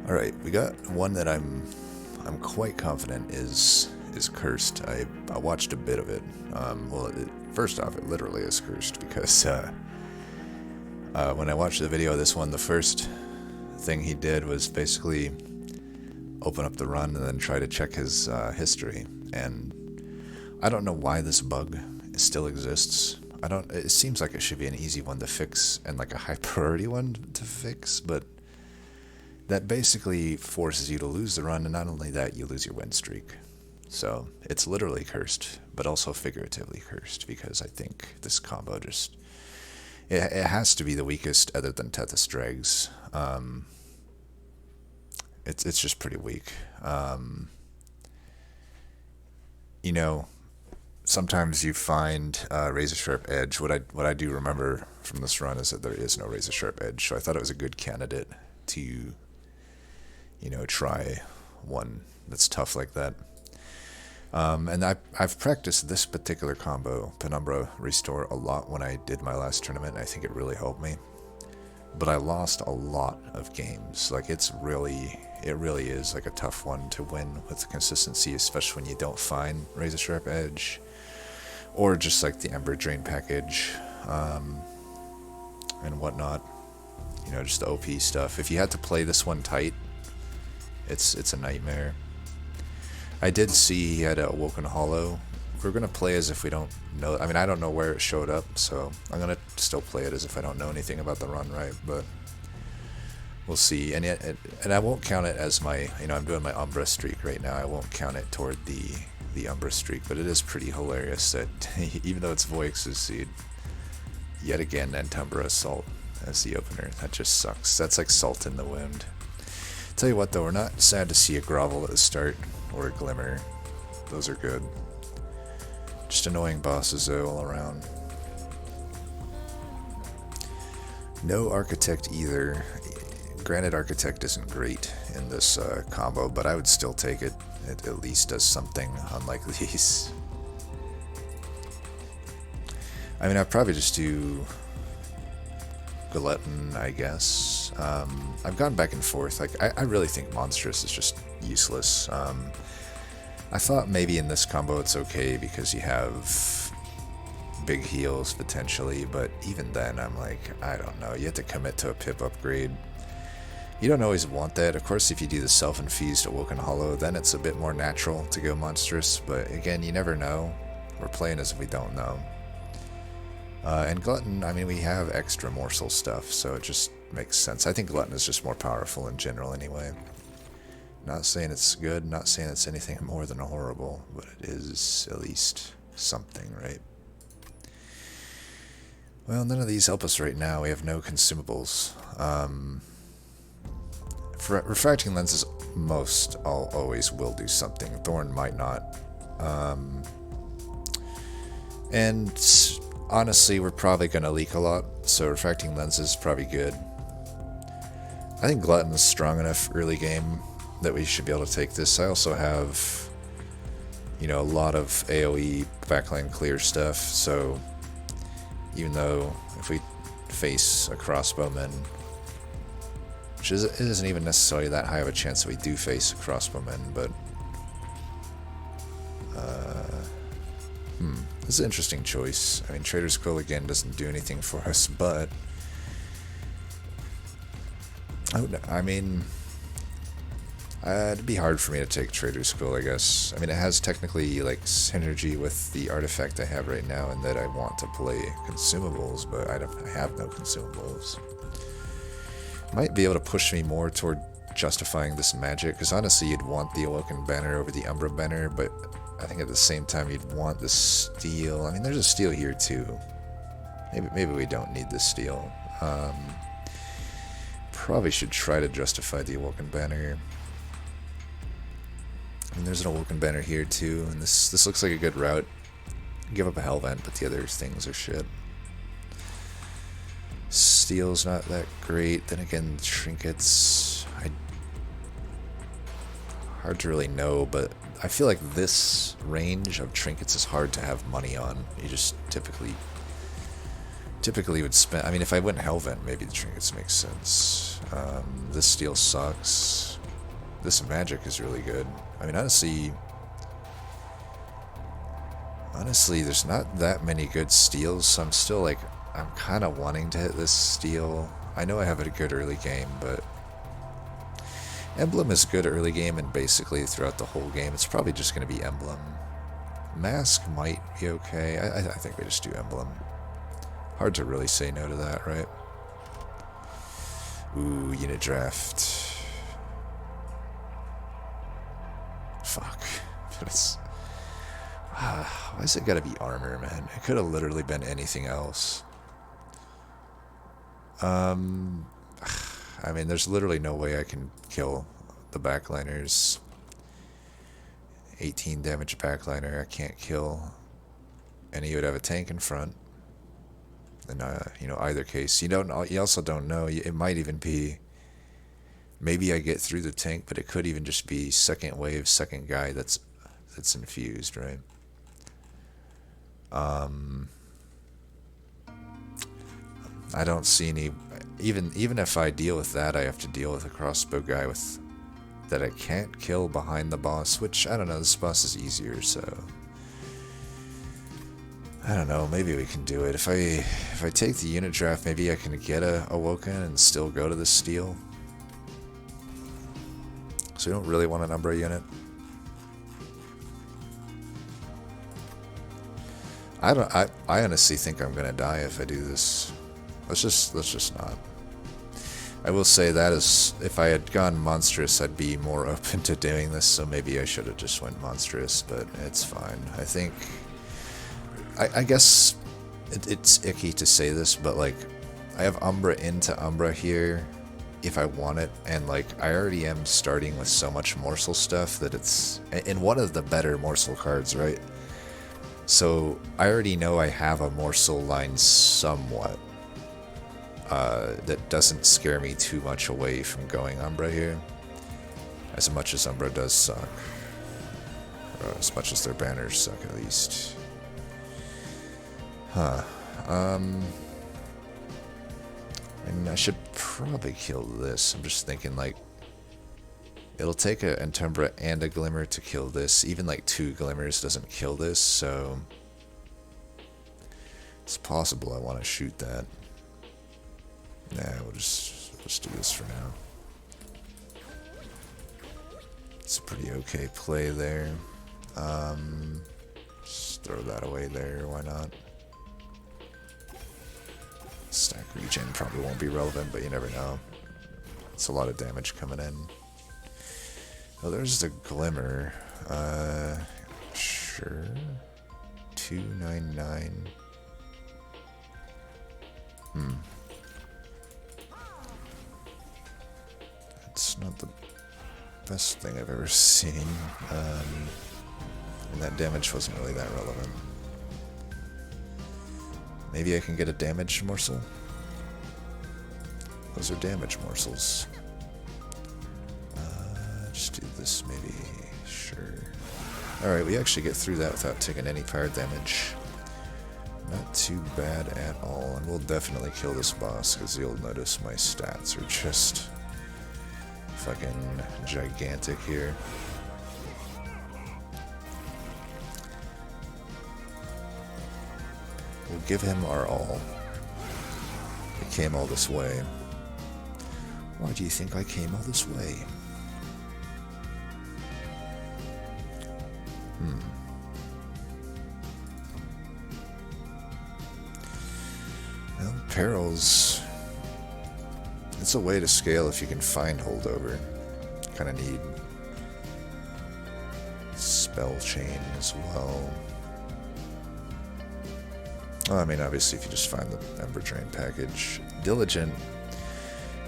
All right, we got one that I'm quite confident is cursed. I watched a bit of it. First off, it literally is cursed because when I watched the video of this one, the first thing he did was basically open up the run and then try to check his history. And I don't know why this bug still exists. It seems like it should be an easy one to fix and like a high priority one to fix, but that basically forces you to lose the run, and not only that, you lose your win streak. So it's literally cursed, but also figuratively cursed, because I think this combo just it has to be the weakest other than Tethys Dregs. It's just pretty weak. You know, sometimes you find razor sharp edge. What I do remember from this run is that there is no razor sharp edge, so I thought it was a good candidate to, you know, try one that's tough like that. And I've practiced this particular combo, Penumbra Restore, a lot when I did my last tournament, and I think it really helped me. But I lost a lot of games. Like, it really is like a tough one to win with consistency, especially when you don't find razor sharp edge, or just like the Ember Drain package, and whatnot. You know, just the OP stuff. If you had to play this one tight, it's a nightmare. I did see he had a Awoken Hollow. We're going to play as if we don't know. I mean, I don't know where it showed up, so I'm going to still play it as if I don't know anything about the run, right? But we'll see. And I won't count it as my, you know, I'm doing my Umbra streak right now. I won't count it toward the Umbra streak, but it is pretty hilarious that even though it's Voix's seed, yet again, Penumbra Assault as the opener. That just sucks. That's like salt in the wound. Tell you what, though, we're not sad to see a Grovel at the start, or a Glimmer. Those are good. Just annoying bosses, though, all around. No Architect either. Granted, Architect isn't great in this combo, but I would still take it. It at least does something, unlike these. I mean, I'd probably just do Glutton, I guess. I've gone back and forth. Like, I really think Monstrous is just useless. I thought maybe in this combo it's okay because you have big heals potentially, but even then I'm like, I don't know. You have to commit to a pip upgrade. You don't always want that. Of course, if you do the self-infused Awoken Hollow, then it's a bit more natural to go Monstrous, but again, you never know. We're playing as if we don't know. And Glutton, I mean, we have extra Morsel stuff, so it just makes sense. I think Glutton is just more powerful in general anyway. Not saying it's good, not saying it's anything more than horrible, but it is at least something, right? Well, none of these help us right now. We have no consumables. For refracting lenses, most always will do something. Thorn might not. And honestly, we're probably going to leak a lot, so refracting lenses is probably good. I think Glutton is strong enough early game that we should be able to take this. I also have, you know, a lot of AoE backline clear stuff, so even though if we face a crossbowman, which isn't even necessarily that high of a chance that we do face a crossbowman, but this is an interesting choice. I mean, Trader's Quill again doesn't do anything for us, but I mean, it'd be hard for me to take Trader's Quill, I guess. I mean, it has technically like synergy with the artifact I have right now, in that I want to play consumables, but I have no consumables. Might be able to push me more toward justifying this magic, because honestly, you'd want the Awoken Banner over the Umbra Banner, but I think at the same time you'd want the steel. I mean, there's a steel here too. Maybe we don't need the steel. Probably should try to justify the Awoken Banner. I mean, there's an Awoken Banner here too, and this looks like a good route. Give up a Hellvent, but the other things are shit. Steel's not that great. Then again, trinkets, hard to really know, but I feel like this range of trinkets is hard to have money on. You just typically would spend. I mean, if I went Hellvent, maybe the trinkets make sense. This steel sucks. This magic is really good. I mean, honestly, there's not that many good steals, so I'm still like, I'm kind of wanting to hit this steal. I know I have a good early game, but Emblem is good early game and basically throughout the whole game. It's probably just going to be Emblem. Mask might be okay. I think we just do Emblem. Hard to really say no to that, right? Ooh, unit draft. Fuck. Why is it gotta be armor, man? It could have literally been anything else. I mean, there's literally no way I can kill the backliners. 18 damage backliner, I can't kill. And he would have a tank in front. In you know, either case, you also don't know. It might even be. Maybe I get through the tank, but it could even just be second wave, second guy that's infused, right? I don't see any. Even if I deal with that, I have to deal with a crossbow guy that I can't kill behind the boss. Which I don't know. This boss is easier, so. I don't know, maybe we can do it. If I take the unit draft, maybe I can get a Awoken and still go to the steel. So we don't really want an Umbra unit. I honestly think I'm gonna die if I do this. Let's just not. I will say that is, if I had gone monstrous, I'd be more open to doing this, so maybe I should have just went monstrous, but it's fine. I think I guess it's icky to say this, but like, I have Umbra into Umbra here if I want it, and like, I already am starting with so much Morsel stuff that it's in one of the better Morsel cards, right? So I already know I have a Morsel line somewhat that doesn't scare me too much away from going Umbra here, as much as Umbra does suck, or as much as their banners suck at least. Huh. And I should probably kill this. I'm just thinking, like, it'll take a Penumbra and a Glimmer to kill this. Even like 2 Glimmers doesn't kill this, so it's possible I want to shoot that. Nah, we'll just do this for now. It's a pretty okay play there. Just throw that away there, why not? Stack regen probably won't be relevant, but you never know. It's a lot of damage coming in. Oh, there's the Glimmer. Sure. 299. It's not the best thing I've ever seen. And that damage wasn't really that relevant. Maybe I can get a damage morsel? Those are damage morsels. Just do this maybe. Sure. Alright, we actually get through that without taking any fire damage. Not too bad at all. And we'll definitely kill this boss, because you'll notice my stats are just fucking gigantic here. We'll give him our all. We came all this way. Why do you think I came all this way? Well, perils. It's a way to scale if you can find holdover. Kinda need spell chain as well. Well, I mean, obviously, if you just find the Ember Drain package. Diligent,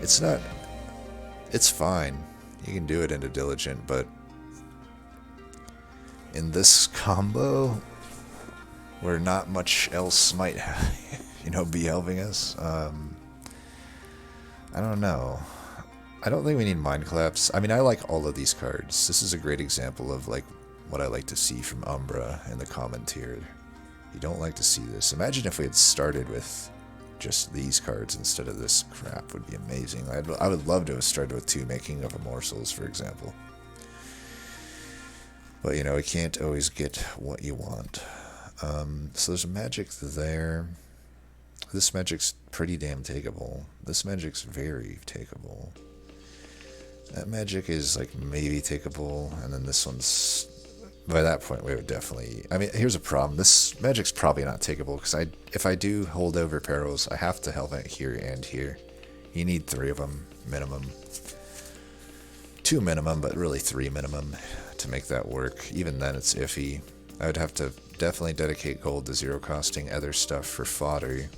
it's not... It's fine. You can do it into Diligent, but in this combo, where not much else might, be helping us, I don't know. I don't think we need Mind Collapse. I mean, I like all of these cards. This is a great example of, like, what I like to see from Umbra in the common tier. You don't like to see this. Imagine if we had started with just these cards instead of this crap would be amazing. I would love to have started with 2 Making of Morsels, for example. But, you know, you can't always get what you want. So there's a magic there. This magic's pretty damn takeable. This magic's very takeable. That magic is, like, maybe takeable, and then this one's... By that point, we would definitely... I mean, here's a problem. This magic's probably not takeable, because if I do hold over perils, I have to helmet here and here. You need 3 of them, minimum. 2 minimum, but really 3 minimum to make that work. Even then, it's iffy. I would have to definitely dedicate gold to 0-costing other stuff for fodder.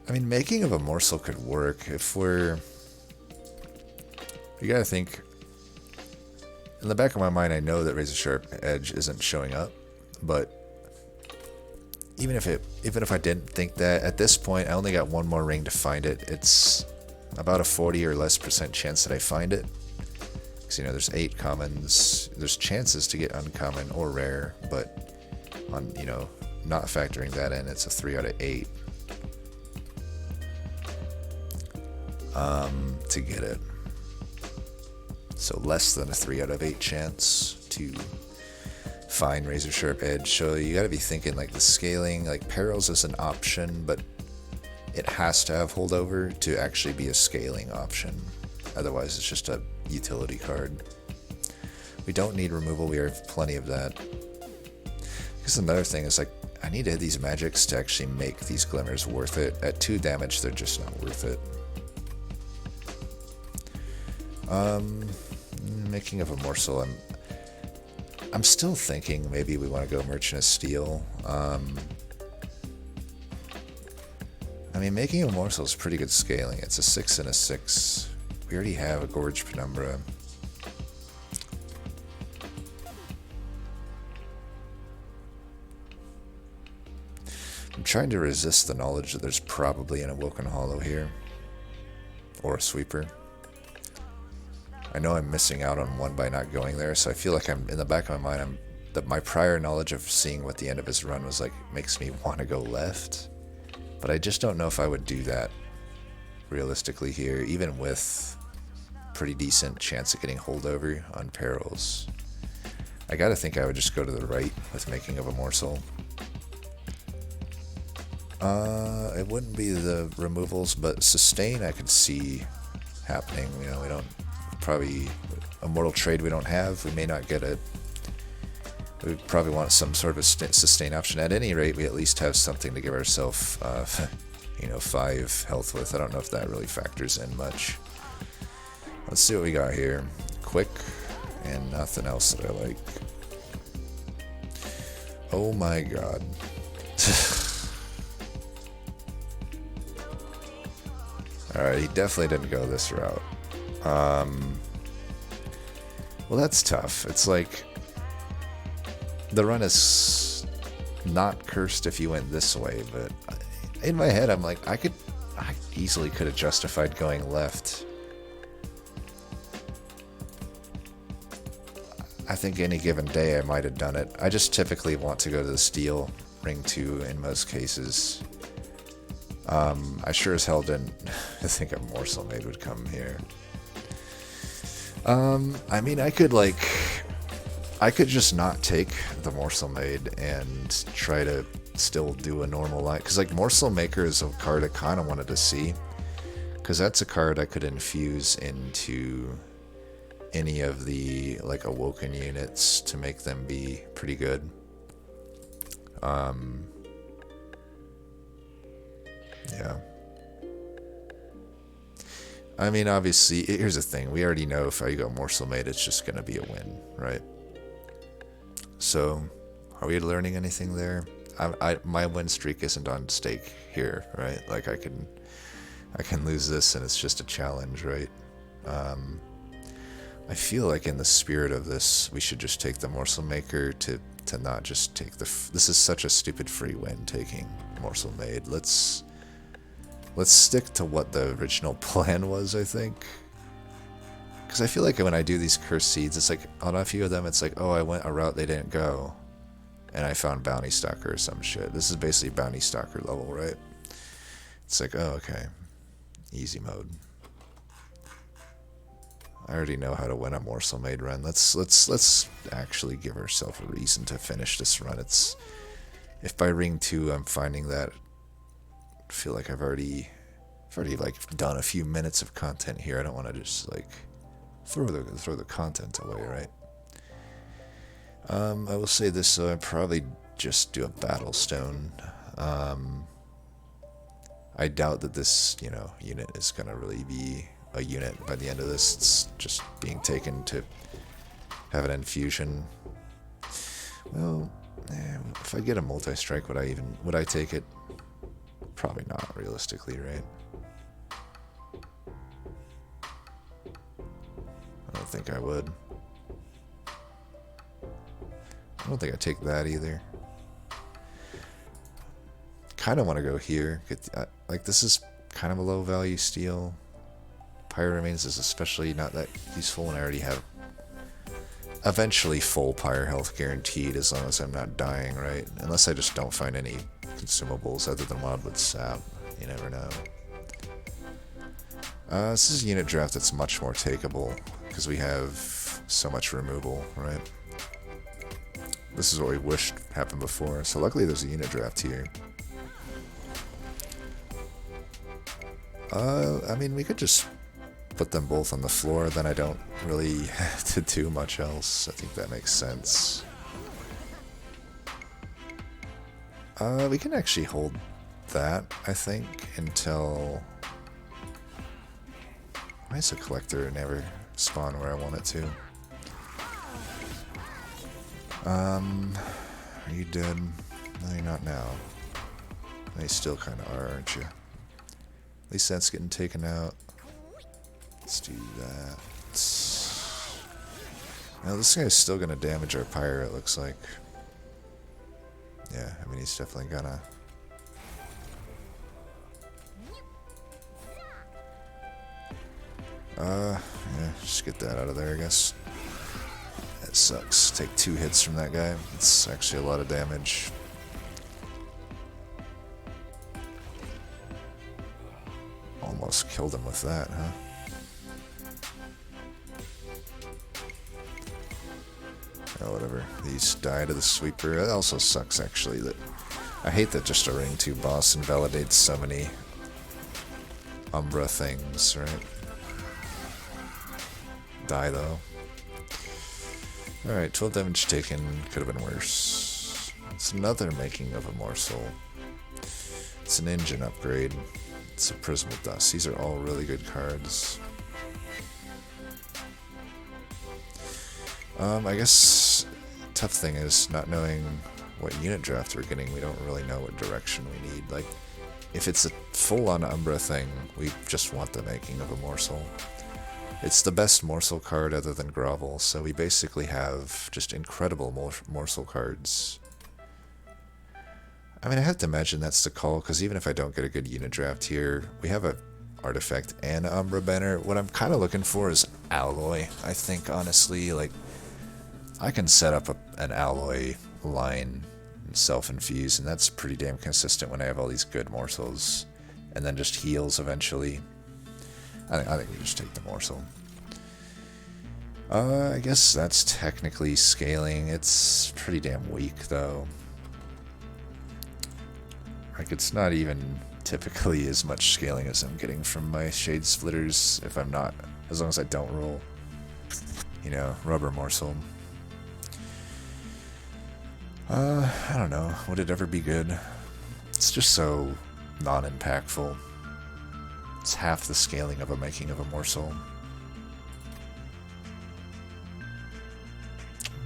I mean, Making of a Morsel could work if we're... You gotta think... In the back of my mind, I know that Razor Sharp Edge isn't showing up, but... Even if I didn't think that, at this point, I only got 1 more ring to find it. It's about a 40 or less % chance that I find it. Because, you know, there's 8 commons. There's chances to get uncommon or rare, but on, you know, not factoring that in, it's a 3 out of 8. To get it. So less than a 3 out of 8 chance to find Razor Sharp Edge. So you gotta be thinking like the scaling, like Perils is an option, but it has to have holdover to actually be a scaling option. Otherwise it's just a utility card. We don't need removal, we have plenty of that. Because another thing is like, I need to hit these magics to actually make these glimmers worth it. At 2 damage, they're just not worth it. Making of a Morsel, I'm still thinking maybe we want to go Merchant of Steel. I mean, Making of a Morsel is pretty good scaling. It's a 6 and a 6. We already have a Gorge Penumbra. I'm trying to resist the knowledge that there's probably an Awoken Hollow here. Or a Sweeper. I know I'm missing out on one by not going there, so I feel like I'm in the back of my mind. That my prior knowledge of seeing what the end of his run was like makes me want to go left, but I just don't know if I would do that realistically here, even with pretty decent chance of getting holdover on Perils. I gotta think I would just go to the right with Making of a Morsel. It wouldn't be the removals, but sustain I could see happening. You know, we don't. Probably a mortal trade we don't have. We may not get it. We probably want some sort of sustain option. At any rate, we at least have something to give ourselves, you know, 5 health with. I don't know if that really factors in much. Let's see what we got here. Quick, and nothing else that I like. Oh my god. Alright, he definitely didn't go this route. Well, that's tough. It's like the run is not cursed if you went this way, but in my head I'm like, I easily could have justified going left. I think any given day I might have done it. I just typically want to go to the Steel Ring 2 in most cases. I sure as hell didn't think a Morsel Made would come here. I mean, I could just not take the Morsel Made and try to still do a normal line. Because, like, Morsel Maker is a card I kind of wanted to see. Because that's a card I could infuse into any of the, like, Awoken units to make them be pretty good. Yeah. I mean, obviously, here's the thing. We already know if I go Morsel Made, it's just going to be a win, right? So, are we learning anything there? My win streak isn't on stake here, right? Like, I can lose this and it's just a challenge, right? I feel like in the spirit of this, we should just take the Morsel Maker to not just take the... This is such a stupid free win, taking Morsel Made. Let's stick to what the original plan was, I think. Because I feel like when I do these cursed seeds, it's like, on a few of them, it's like, oh, I went a route they didn't go. and I found Bounty Stalker or some shit. This is basically Bounty Stalker level, right? It's like, oh, okay. Easy mode. I already know how to win a Morsel Made run. Let's actually give ourselves a reason to finish this run. It's if by ring 2 I'm finding that I feel like I've already like done a few minutes of content here. I don't want to just like throw the content away, right? I will say this though, I'd probably just do a battle stone. I doubt that this, unit is gonna really be a unit by the end of this. It's just being taken to have an infusion. Well, if I get a multi-strike, would I take it? Probably not, realistically, right? I don't think I would. I don't think I'd take that either. Kind of want to go here. Like, this is kind of a low value steal. Pyre Remains is especially not that useful when I already have eventually full Pyre health guaranteed as long as I'm not dying, right? Unless I just don't find any consumables other than Wildwood Sap. You never know. This is a unit draft that's much more takeable because we have so much removal, right? This is what we wished happened before. So luckily there's a unit draft here. I mean, we could just put them both on the floor, then I don't really have to do much else. I think that makes sense. We can actually hold that, I think, until... Why is a collector never spawn where I want it to? Are you dead? No, you're not now. No, you still kind of are, aren't you? At least that's getting taken out. Let's do that. Now this guy's still gonna damage our pyre, it looks like. Yeah, I mean he's definitely gonna. Yeah, just get that out of there, I guess. That sucks. Take 2 hits from that guy. It's actually a lot of damage. Almost killed him with that, huh? Oh, whatever. These die to the sweeper. It also sucks, actually, that... I hate that just a ring 2 boss invalidates so many Umbra things, right? Die, though. Alright, 12 damage taken. Could have been worse. It's another making of a morsel. It's an engine upgrade. It's a Prismal Dust. These are all really good cards. I guess tough thing is not knowing what unit draft we're getting. We don't really know what direction we need. Like, if it's a full-on Umbra thing, we just want the making of a morsel. It's the best morsel card other than Grovel, so we basically have just incredible morsel cards. I mean, I have to imagine that's the call, because even if I don't get a good unit draft here, we have a artifact and Umbra banner. What I'm kind of looking for is alloy, I think, honestly. Like, I can set up an alloy line and self-infuse, and that's pretty damn consistent when I have all these good morsels. And then just heals eventually. I think we just take the morsel. I guess that's technically scaling. It's pretty damn weak, though. Like, it's not even typically as much scaling as I'm getting from my Shade Splitters, if I'm not, as long as I don't roll, Rubber Morsel. I don't know. Would it ever be good? It's just so non-impactful. It's half the scaling of a making of a morsel.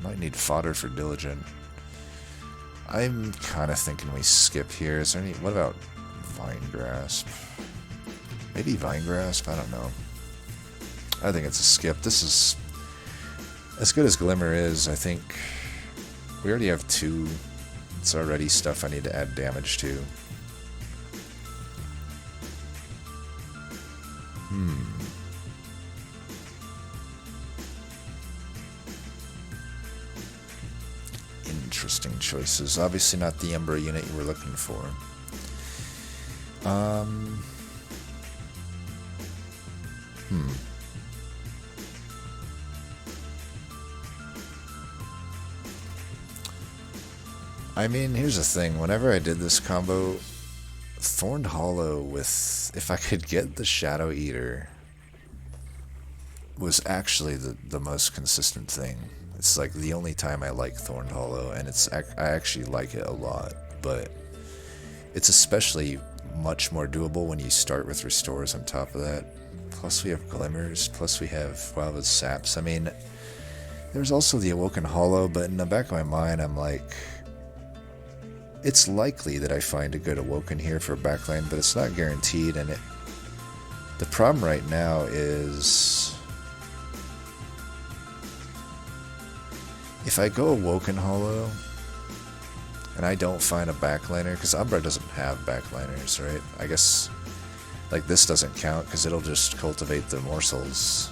Might need fodder for Diligent. I'm kind of thinking we skip here. Is there any... What about Vine Grasp? Maybe Vine Grasp? I don't know. I think it's a skip. This is... As good as Glimmer is, I think... We already have 2. It's already stuff I need to add damage to. Interesting choices. Obviously not the Umbra unit you were looking for. I mean, here's the thing. Whenever I did this combo, Thorned Hollow with... If I could get the Shadow Eater, was actually the most consistent thing. It's like the only time I like Thorned Hollow, and I actually like it a lot. But it's especially much more doable when you start with Restores on top of that. Plus we have Glimmers, plus we have Wild Saps. I mean, there's also the Awoken Hollow, but in the back of my mind, I'm like... It's likely that I find a good Awoken here for backline, but it's not guaranteed, and the problem right now is... If I go Awoken Hollow, and I don't find a backliner, because Umbra doesn't have backliners, right? I guess, like, this doesn't count, because it'll just cultivate the morsels.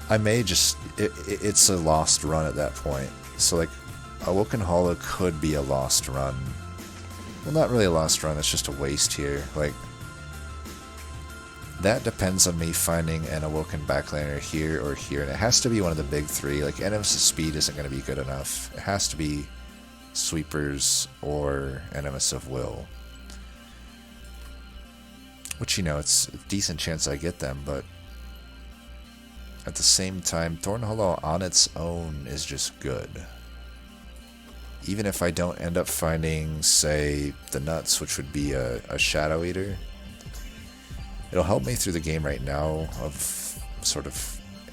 I may just... It's a lost run at that point. So, like, Awoken Hollow could be a lost run. Well, not really a lost run, it's just a waste here. Like, that depends on me finding an Awoken backliner here or here, and it has to be one of the big three. Like, Animus of Speed isn't going to be good enough. It has to be Sweepers or Animus of Will. Which, you know, it's a decent chance I get them, but at the same time, Thorn Hollow on its own is just good. Even if I don't end up finding, say, the Nuts, which would be a Shadow Eater, it'll help me through the game right now of sort of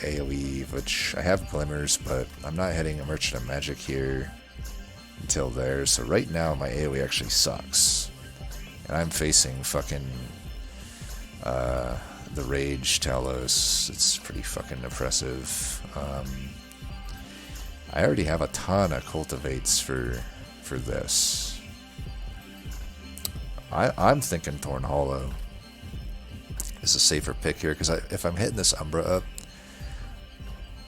AoE, which I have Glimmers, but I'm not hitting a Merchant of Magic here until there. So right now, my AoE actually sucks. And I'm facing fucking the Rage Talos. It's pretty fucking oppressive. I already have a ton of Cultivates for this. I'm thinking Thorn Hollow is a safer pick here, because if I'm hitting this Umbra up,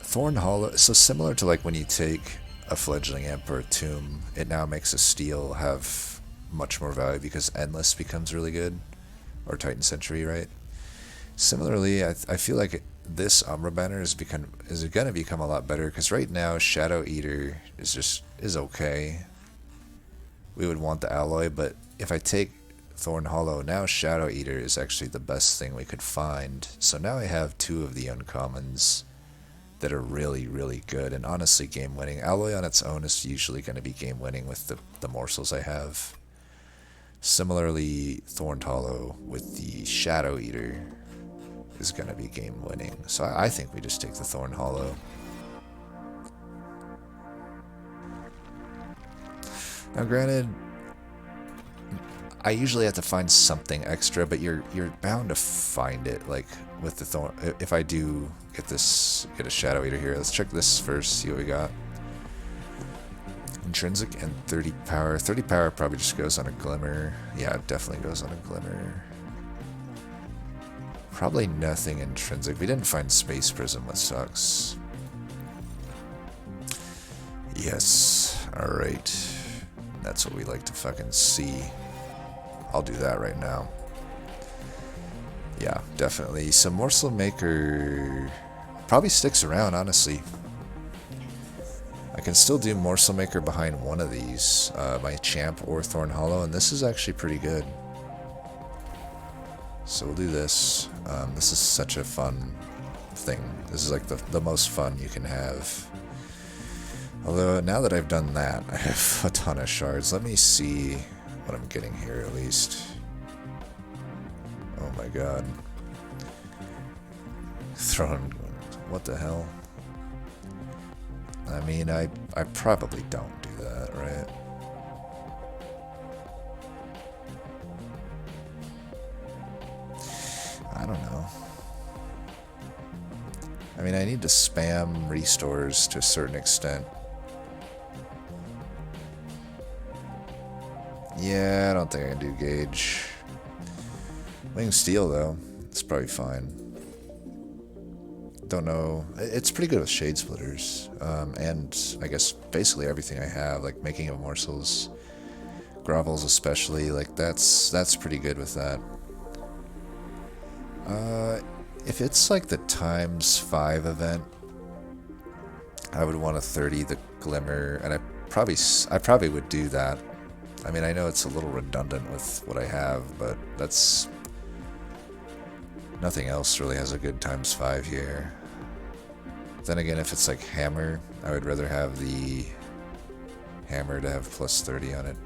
Thorn Hollow, so similar to like when you take a Fledgling Imp or a Tomb, it now makes a Steel have much more value because Endless becomes really good, or Titan Sentry, right? Similarly, I feel like this Umbra banner is going to become a lot better, because right now Shadow Eater is okay. We would want the alloy, but if I take Thorn Hollow, now Shadow Eater is actually the best thing we could find. So now I have two of the uncommons that are really, really good, and honestly game winning. Alloy on its own is usually going to be game winning with the morsels I have. Similarly, Thorn Hollow with the Shadow Eater is going to be game winning. So I think we just take the Thorn Hollow. Now granted, I usually have to find something extra, but you're bound to find it, like with the Thorn. If I do get a Shadow Eater here, let's check this first, see what we got. Intrinsic and 30 power. 30 power probably just goes on a Glimmer. Yeah, it definitely goes on a Glimmer. Probably nothing intrinsic. We didn't find Space Prism, which sucks. Yes. Alright. That's what we like to fucking see. I'll do that right now. Yeah, definitely. So Morsel Maker probably sticks around, honestly. I can still do Morsel Maker behind one of these, my Champ or Thorn Hollow, and this is actually pretty good. So we'll do this. This is such a fun thing. This is like the most fun you can have. Although now that I've done that, I have a ton of shards. Let me see what I'm getting here at least. Oh my god. Throwing... what the hell? I mean, I probably don't do that, right? I don't know. I mean, I need to spam restores to a certain extent. Yeah, I don't think I can do Gauge. Wing Steel, though. It's probably fine. Don't know. It's pretty good with shade splitters, and I guess basically everything I have, like making of morsels, grovels especially. Like that's pretty good with that. If it's like the ×5 event, I would want a 30 the glimmer, and I probably would do that. I mean, I know it's a little redundant with what I have, but that's nothing else really has a good ×5 here. Then again, if it's like hammer, I would rather have the hammer to have +30 on it.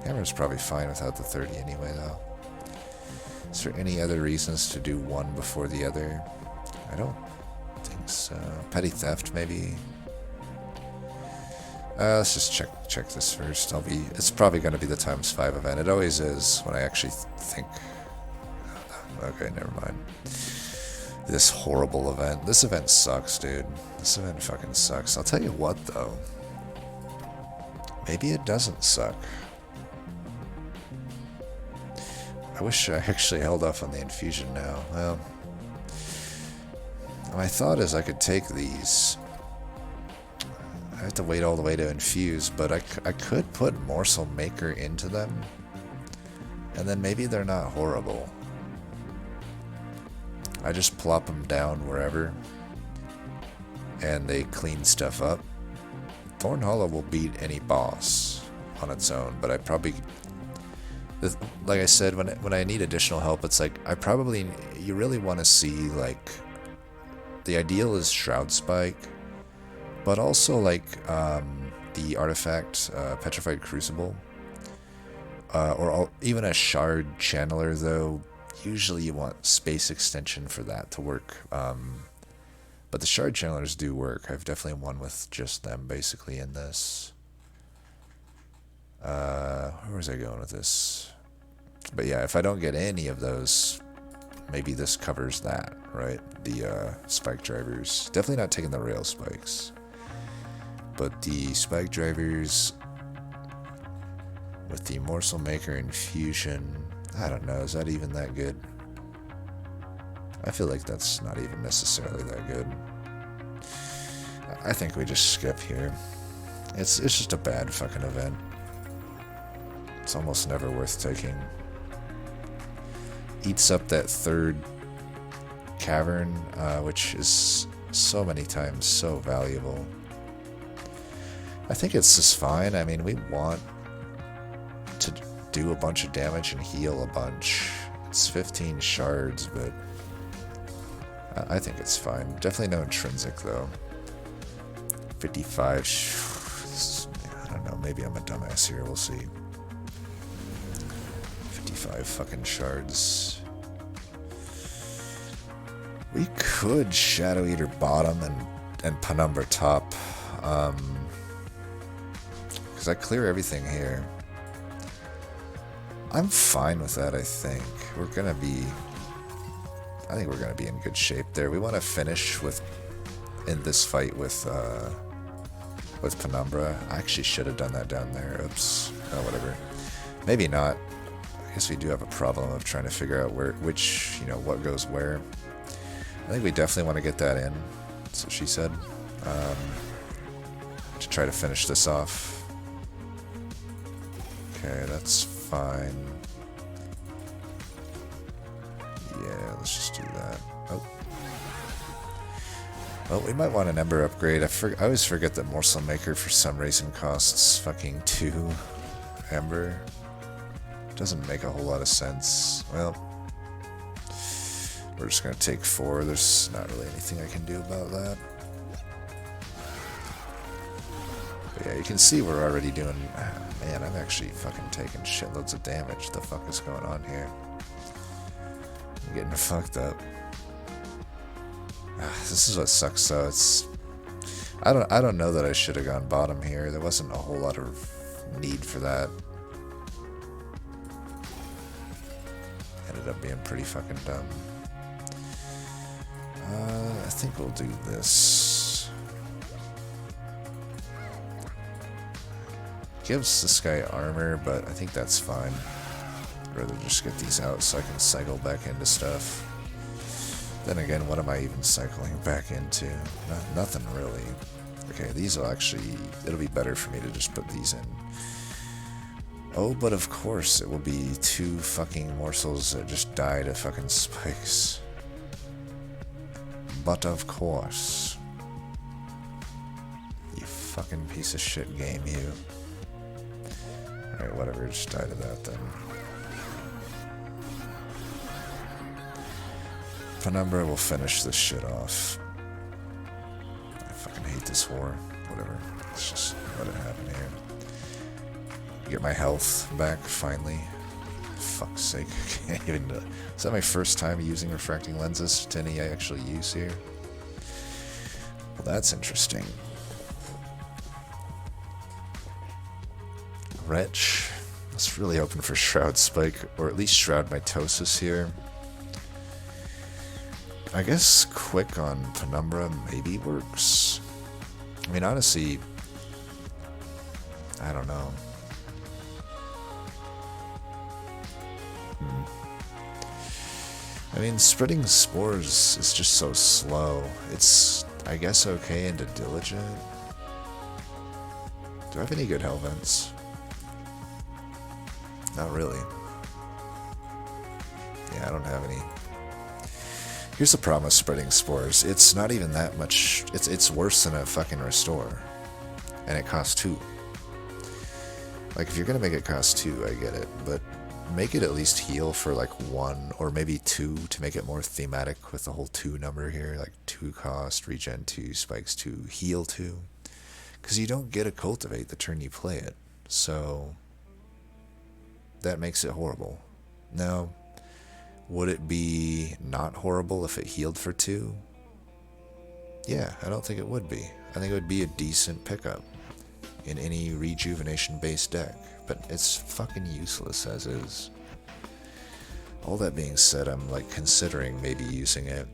Hammer's probably fine without the 30 anyway, though. Is there any other reasons to do one before the other? I don't think so. Petty theft, maybe. Let's just check this first. It's probably going to be the ×5 event. It always is when I actually think. Okay, never mind. This horrible event. This event sucks, dude. This event fucking sucks. I'll tell you what, though. Maybe it doesn't suck. I wish I actually held off on the infusion now. Well, my thought is I could take these. I have to wait all the way to infuse, but I could put Morsel Maker into them, and then maybe they're not horrible. I just plop them down wherever, and they clean stuff up. Thorn Hollow will beat any boss on its own, but I probably, like I said, when I need additional help, it's like you really want to see, like, the ideal is Shroud Spike, but also like the artifact Petrified Crucible, or even a Shard Channeler, though. Usually you want Space Extension for that to work, but the Shard Channelers do work. I've definitely won with just them basically in this. Where was I going with this? But yeah, if I don't get any of those, maybe this covers that, right? The spike drivers. Definitely not taking the rail spikes, but the spike drivers with the Morsel Maker infusion. I don't know, is that even that good? I feel like that's not even necessarily that good. I think we just skip here. It's just a bad fucking event. It's almost never worth taking. Eats up that third cavern, which is so many times so valuable. I think it's just fine. I mean, we want to do a bunch of damage and heal a bunch. It's 15 shards, but I think it's fine. Definitely no intrinsic, though. 55. I don't know. Maybe I'm a dumbass here. We'll see. 55 fucking shards. We could Shadow Eater bottom and Penumbra top. Because I clear everything here. I'm fine with that, I think. I think we're gonna be in good shape there. We want to finish in this fight with Penumbra. I actually should have done that down there. Oops. Oh, whatever. Maybe not. I guess we do have a problem of trying to figure out what goes where. I think we definitely want to get that in. That's what she said. To try to finish this off. Okay, that's fine. Yeah, let's just do that. Oh. Well, we might want an Ember upgrade. I always forget that Morsel Maker for some reason costs fucking 2 Ember. Doesn't make a whole lot of sense. Well, we're just gonna take 4. There's not really anything I can do about that. But yeah, you can see we're already doing... Man, I'm actually fucking taking shitloads of damage. What the fuck is going on here? I'm getting fucked up. This is what sucks though. I don't know that I should have gone bottom here. There wasn't a whole lot of need for that. Ended up being pretty fucking dumb. I think we'll do this. Gives this guy armor, but I think that's fine. I'd rather just get these out so I can cycle back into stuff. Then again, what am I even cycling back into? Nothing really. Okay, these will actually... It'll be better for me to just put these in. Oh, but of course it will be 2 fucking morsels that just die to fucking spikes. But of course. You fucking piece of shit game, you. Alright, whatever, just die to that then. Penumbra will finish this shit off. I fucking hate this war. Whatever. Let's just let it happen here. Get my health back, finally. Fuck's sake. I can't even... Is that my first time using refracting lenses to any I actually use here? Well, that's interesting. Wretch. I was really hoping for Shroud Spike, or at least Shroud Mitosis here. I guess Quick on Penumbra maybe works. I mean, honestly, I don't know. I mean, spreading spores is just so slow. It's, I guess, okay into Diligent. Do I have any good hell vents? Not really. Yeah, I don't have any. Here's the problem with spreading spores. It's not even that much. It's worse than a fucking restore. And it costs 2. Like, if you're gonna make it cost 2, I get it. But make it at least heal for like 1 or maybe 2 to make it more thematic with the whole 2 number here. Like 2 cost, regen 2, spikes 2, heal 2. Because you don't get a cultivate the turn you play it. So that makes it horrible. Now, would it be not horrible if it healed for 2? Yeah, I don't think it would be. I think it would be a decent pickup in any rejuvenation-based deck, but it's fucking useless as is. All that being said, I'm like considering maybe using it.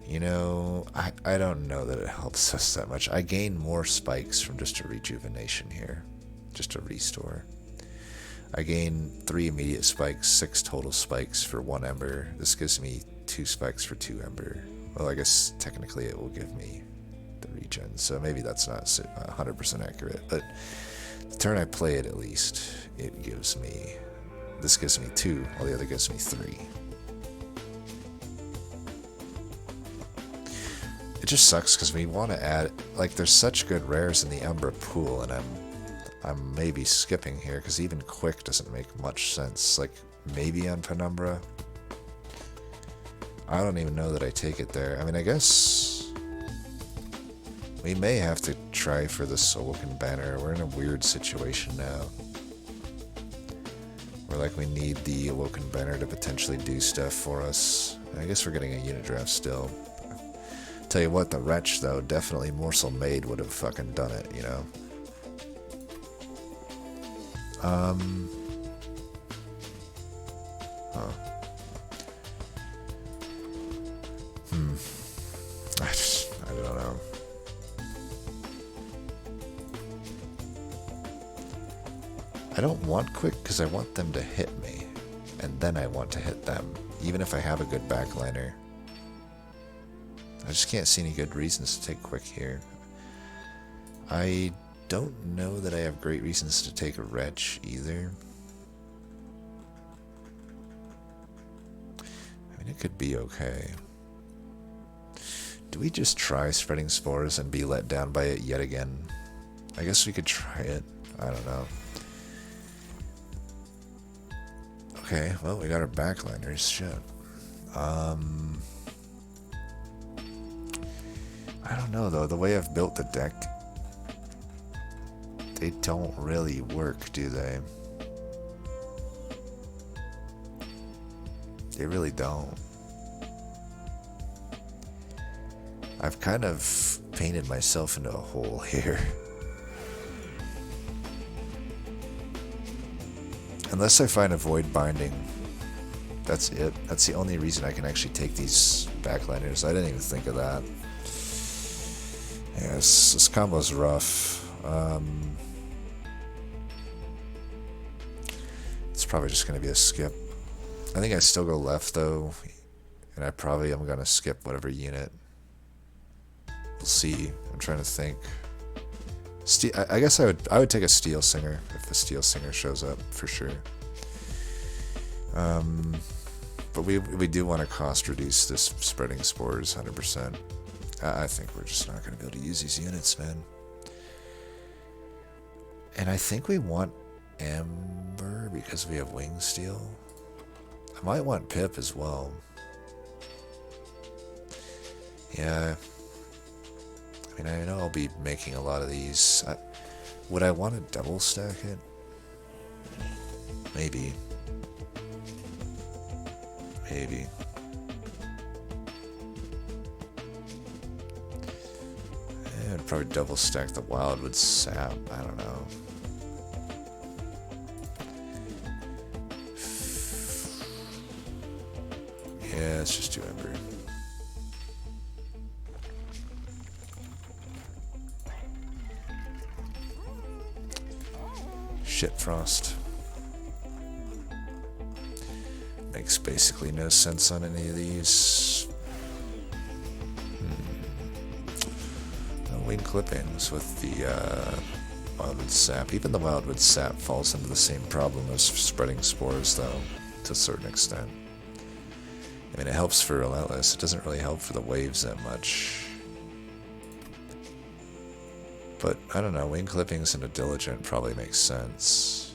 You know, I don't know that it helps us that much. I gain more spikes from just a rejuvenation here, just a restore. I gain 3 immediate spikes, 6 total spikes for 1 ember. This gives me 2 spikes for 2 ember. Well, I guess technically it will give me the regen, so maybe that's not 100% accurate, but the turn I play it, at least, it gives me... This gives me 2, while the other gives me 3. It just sucks because we want to add... Like, there's such good rares in the Umbra pool, and I'm maybe skipping here, because even Quick doesn't make much sense. Like, maybe on Penumbra. I don't even know that I take it there. I mean, I guess we may have to try for the Awoken Banner. We're in a weird situation now. Where, like, we need the Awoken Banner to potentially do stuff for us. I guess we're getting a unit draft still. Tell you what, the Wretch, though, definitely Morsel Made would have fucking done it, you know? Huh. I don't know. I don't want Quick because I want them to hit me, and then I want to hit them, even if I have a good backliner. I just can't see any good reasons to take Quick here. I don't know that I have great reasons to take a Wretch either. I mean, it could be okay. Do we just try spreading spores and be let down by it yet again? I guess we could try it. I don't know. Okay, well, we got our backliners. Shit. I don't know, though. The way I've built the deck, they don't really work, do they? They really don't. I've kind of painted myself into a hole here. Unless I find a Void Binding, that's it. That's the only reason I can actually take these backliners. I didn't even think of that. Yeah, this combo's rough. It's probably just going to be a skip. I think I still go left though, and I probably am going to skip whatever unit. We'll see. I'm trying to think. I guess I would take a Steel Singer if the Steel Singer shows up for sure. But we do want to cost reduce this Spreading Spores 100%. I think we're just not going to be able to use these units, man. And I think we want Amber because we have Wing Steel. I might want Pip as well. Yeah. I mean, I know I'll be making a lot of these. Would I want to double stack it? Maybe. Maybe. I'd probably double stack the Wildwood Sap. I don't know. Yeah, let's just do Ember. Shit Frost. Makes basically no sense on any of these. No Wing Clippings with the Wildwood Sap. Even the Wildwood Sap falls into the same problem as Spreading Spores, though, to a certain extent. I mean, it helps for Relentless. It doesn't really help for the waves that much. But, I don't know, Wing Clippings and a Diligent probably makes sense.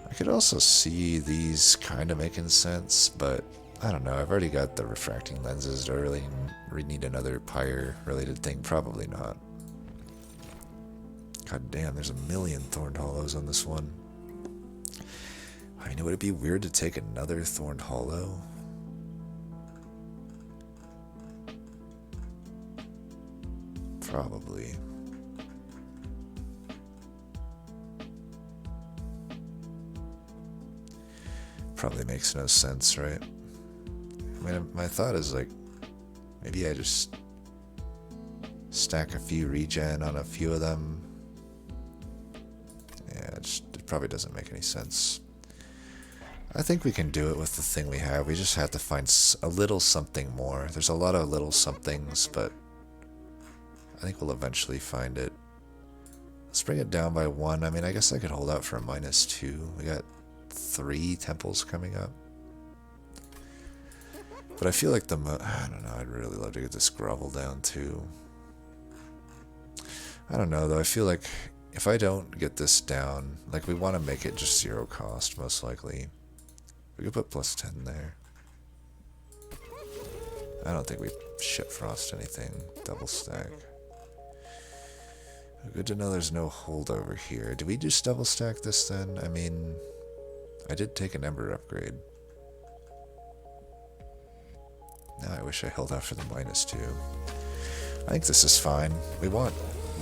I could also see these kind of making sense, but I don't know. I've already got the refracting lenses. Do I really need another Pyre-related thing? Probably not. God damn, there's a million Thorned Hollows on this one. I mean, would it be weird to take another Thorned Hollow? Probably. Probably makes no sense, right? I mean, my thought is like, maybe I just stack a few regen on a few of them. Yeah, it probably doesn't make any sense. I think we can do it with the thing we have. We just have to find a little something more. There's a lot of little somethings, but I think we'll eventually find it. Let's bring it down by 1. I mean, I guess I could hold out for a -2. We got 3 temples coming up. But I feel like I don't know, I'd really love to get this Grovel down too. I don't know though, I feel like if I don't get this down, like we want to make it just 0 cost most likely. We could put +10 there. I don't think we shit frost anything. Double stack. Good to know there's no holdover here. Do we just double stack this then? I mean, I did take an Ember upgrade. Now I wish I held out for the -2. I think this is fine. We want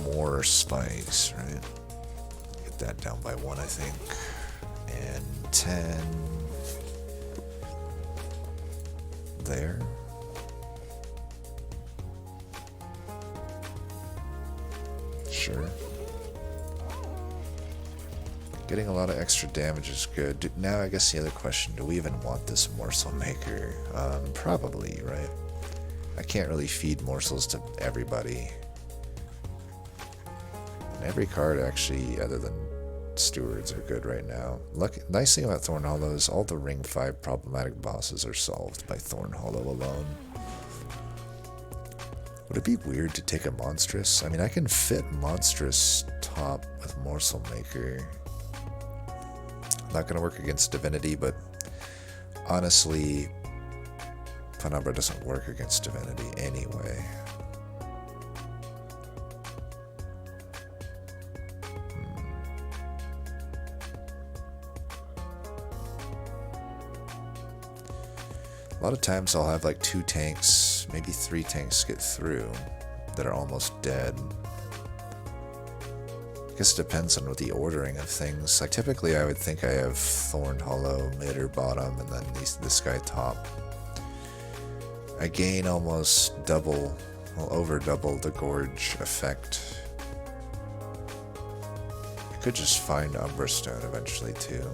more spikes, right? Get that down by 1, I think. And 10 there. Sure. Getting a lot of extra damage is good. Now I guess the other question, do we even want this Morsel Maker? Probably, right? I can't really feed morsels to everybody. And every card actually, other than Stewards, are good right now. Nice thing about Thorn Hollow is all the Ring 5 problematic bosses are solved by Thorn Hollow alone. Would it be weird to take a Monstrous? I mean, I can fit Monstrous top with Morsel Maker. Not going to work against Divinity, but honestly, Penumbra doesn't work against Divinity anyway. A lot of times I'll have like 2 tanks, maybe 3 tanks get through that are almost dead. I guess it depends on what the ordering of things. Like typically I would think I have Thorn Hollow mid or bottom and then this guy top. I gain almost double, well over double the Gorge effect Could just find Umbra Stone eventually too.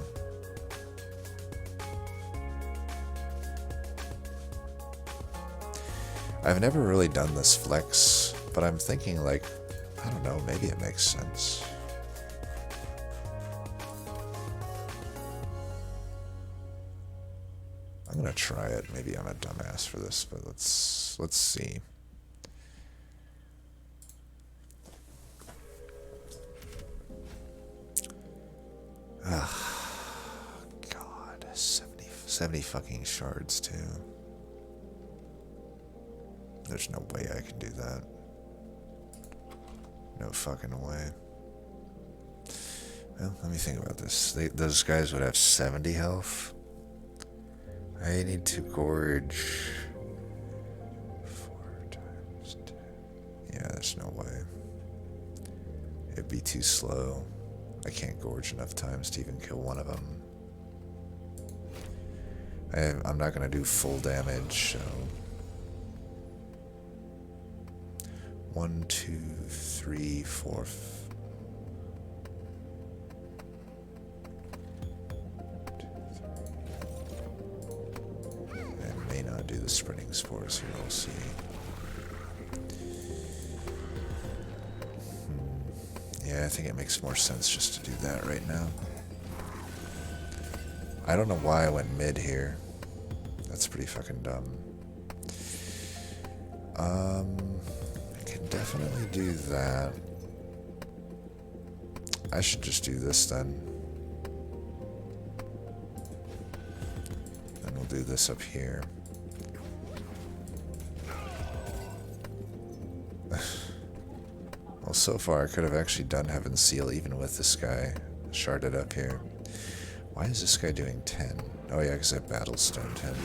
I've never really done this flex, but I'm thinking like, I don't know, maybe it makes sense. I'm gonna try it. Maybe I'm a dumbass for this, but let's see. God, 70 fucking shards too. There's no way I can do that. No fucking way. Well, let me think about this. Those guys would have 70 health. I need to gorge 4 times 10. Yeah, there's no way. It'd be too slow. I can't gorge enough times to even kill one of them. I'm not gonna do full damage, so 1, 2, 3, 4. I may not do the sprinting spores here. We'll see. Yeah, I think it makes more sense just to do that right now. I don't know why I went mid here. That's pretty fucking dumb. I can definitely do that. I should just do this then. Then we'll do this up here. Well, so far I could have actually done Heaven's Seal even with this guy sharded up here. Why is this guy doing 10? Oh yeah, because I Battlestoned him.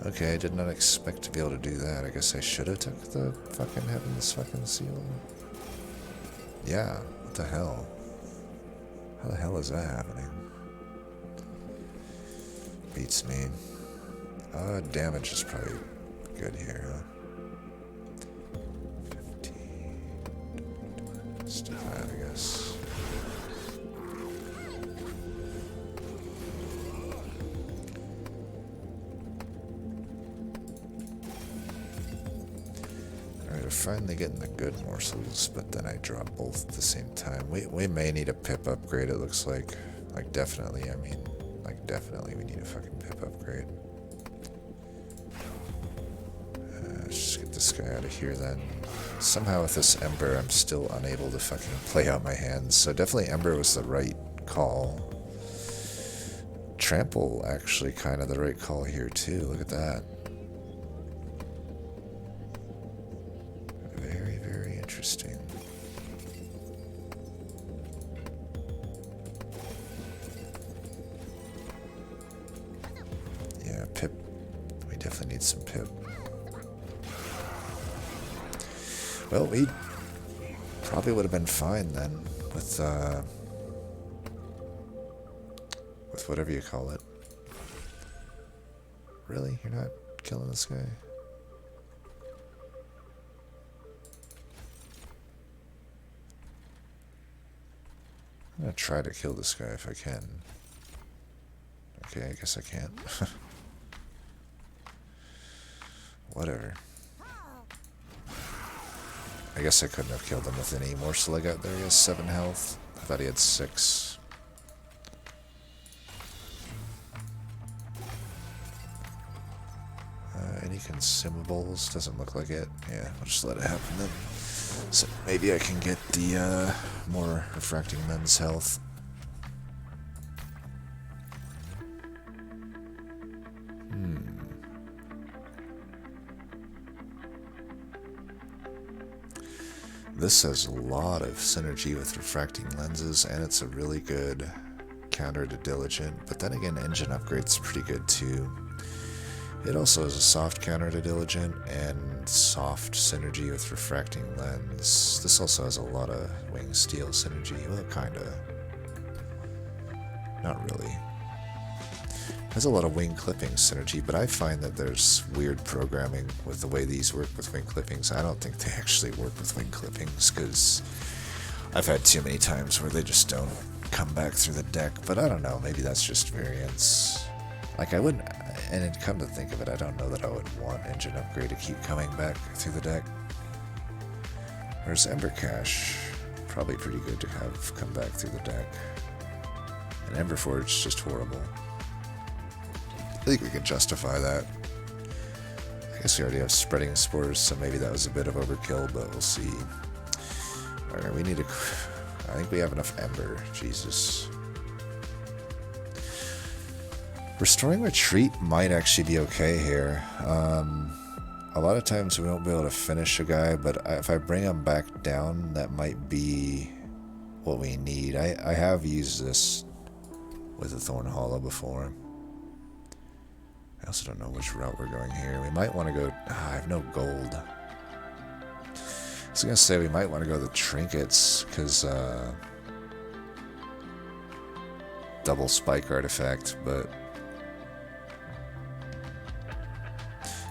Okay, I did not expect to be able to do that. I guess I should have took the fucking Heaven's fucking Seal. Yeah, what the hell? How the hell is that happening? Beats me. Damage is probably good here, huh? 15. Let's do that, I guess. Alright, we're finally getting the good morsels, but then I drop both at the same time. We may need a pip upgrade, it looks like. Like, definitely, I mean, like, definitely we need a fucking pip upgrade. Let's just get this guy out of here then. Somehow with this Ember, I'm still unable to fucking play out my hands, so definitely Ember was the right call. Trample, actually, kind of the right call here, too. Look at that. Very, very interesting. Yeah, pip. We definitely need some pip. Well, we probably would have been fine then with whatever you call it. Really? You're not killing this guy? I'm gonna try to kill this guy if I can. Okay, I guess I can't. Whatever. I guess I couldn't have killed him with any morsel I got there. He has 7 health. I thought he had 6. Any consumables? Doesn't look like it. Yeah, I'll just let it happen then. So maybe I can get the more refracting lens health. This has a lot of synergy with refracting lenses, and it's a really good counter to Diligent, but then again, engine upgrade's pretty good too. It also has a soft counter to Diligent and soft synergy with refracting lens. This also has a lot of wing steel synergy. Well, kinda. Not really. There's a lot of wing clipping synergy, but I find that there's weird programming with the way these work with wing clippings. I don't think they actually work with wing clippings, because I've had too many times where they just don't come back through the deck, but I don't know, maybe that's just variance. Like I wouldn't, and then come to think of it, I don't know that I would want Engine Upgrade to keep coming back through the deck. Whereas Ember Cache, probably pretty good to have come back through the deck. And Ember Forge, just horrible. I think we can justify that. I guess we already have Spreading Spores, so maybe that was a bit of overkill, but we'll see. Alright, we need to... I think we have enough Ember. Jesus. Restoring Retreat might actually be okay here. A lot of times we won't be able to finish a guy, but if I bring him back down, that might be what we need. I have used this with a Thorn Hollow before. I also don't know which route we're going here. We might want to go... I have no gold. I was going to say we might want to go the Trinkets, because... double Spike Artifact, but...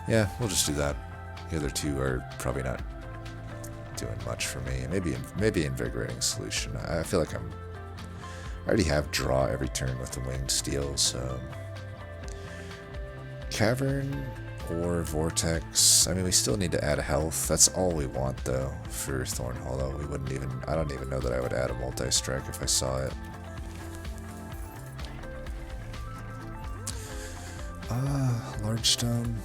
yeah, we'll just do that. The other two are probably not doing much for me. Maybe Invigorating Solution. I feel like I already have draw every turn with the Winged Steel, so... Cavern or Vortex. I mean, we still need to add health. That's all we want, though, for Thorn Hollow. We wouldn't even... I don't even know that I would add a multi-strike if I saw it. Large Stone.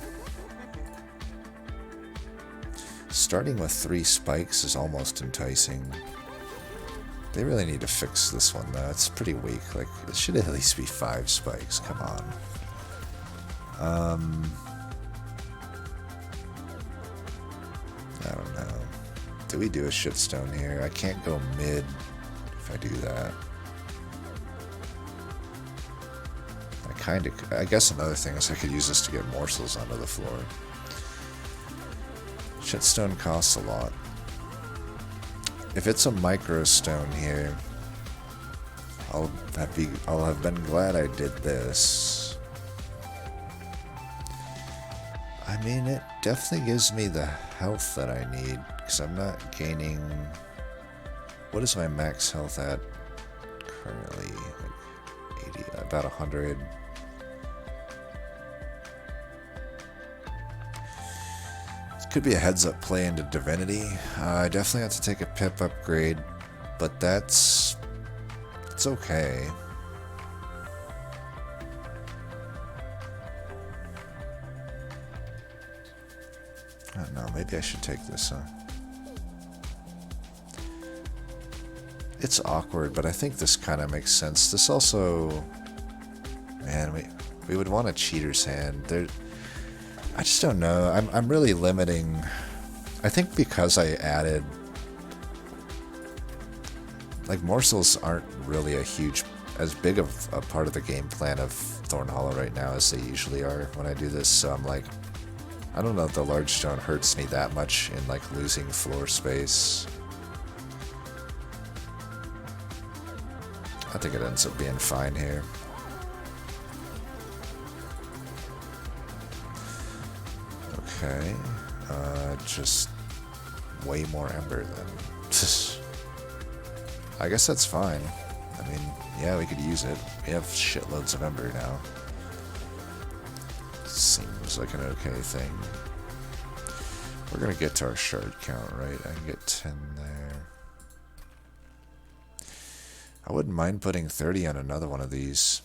Starting with 3 spikes is almost enticing. They really need to fix this one, though. It's pretty weak. Like, it should at least be 5 spikes. Come on. I don't know. Do we do a shitstone here? I can't go mid if I do that. I guess another thing is I could use this to get morsels onto the floor. Shitstone costs a lot. If it's a micro stone here, I'll have been glad I did this. I mean, it definitely gives me the health that I need, because I'm not gaining... What is my max health at currently? Like 80, about 100. Could be a heads-up play into Divinity. I definitely have to take a pip upgrade, but it's okay. I don't know, maybe I should take this, huh? It's awkward, but I think this kind of makes sense. This also... Man, we would want a cheater's hand. I just don't know. I'm really limiting. I think because I added... Like, morsels aren't really as big of a part of the game plan of Thorn Hollow right now as they usually are when I do this, so I'm like... I don't know if the large stone hurts me that much in, like, losing floor space. I think it ends up being fine here. Okay, just way more Ember then. I guess that's fine. I mean, yeah, we could use it. We have shitloads of Ember now. Seems like an okay thing. We're gonna get to our shard count, right? I can get 10 there. I wouldn't mind putting 30 on another one of these.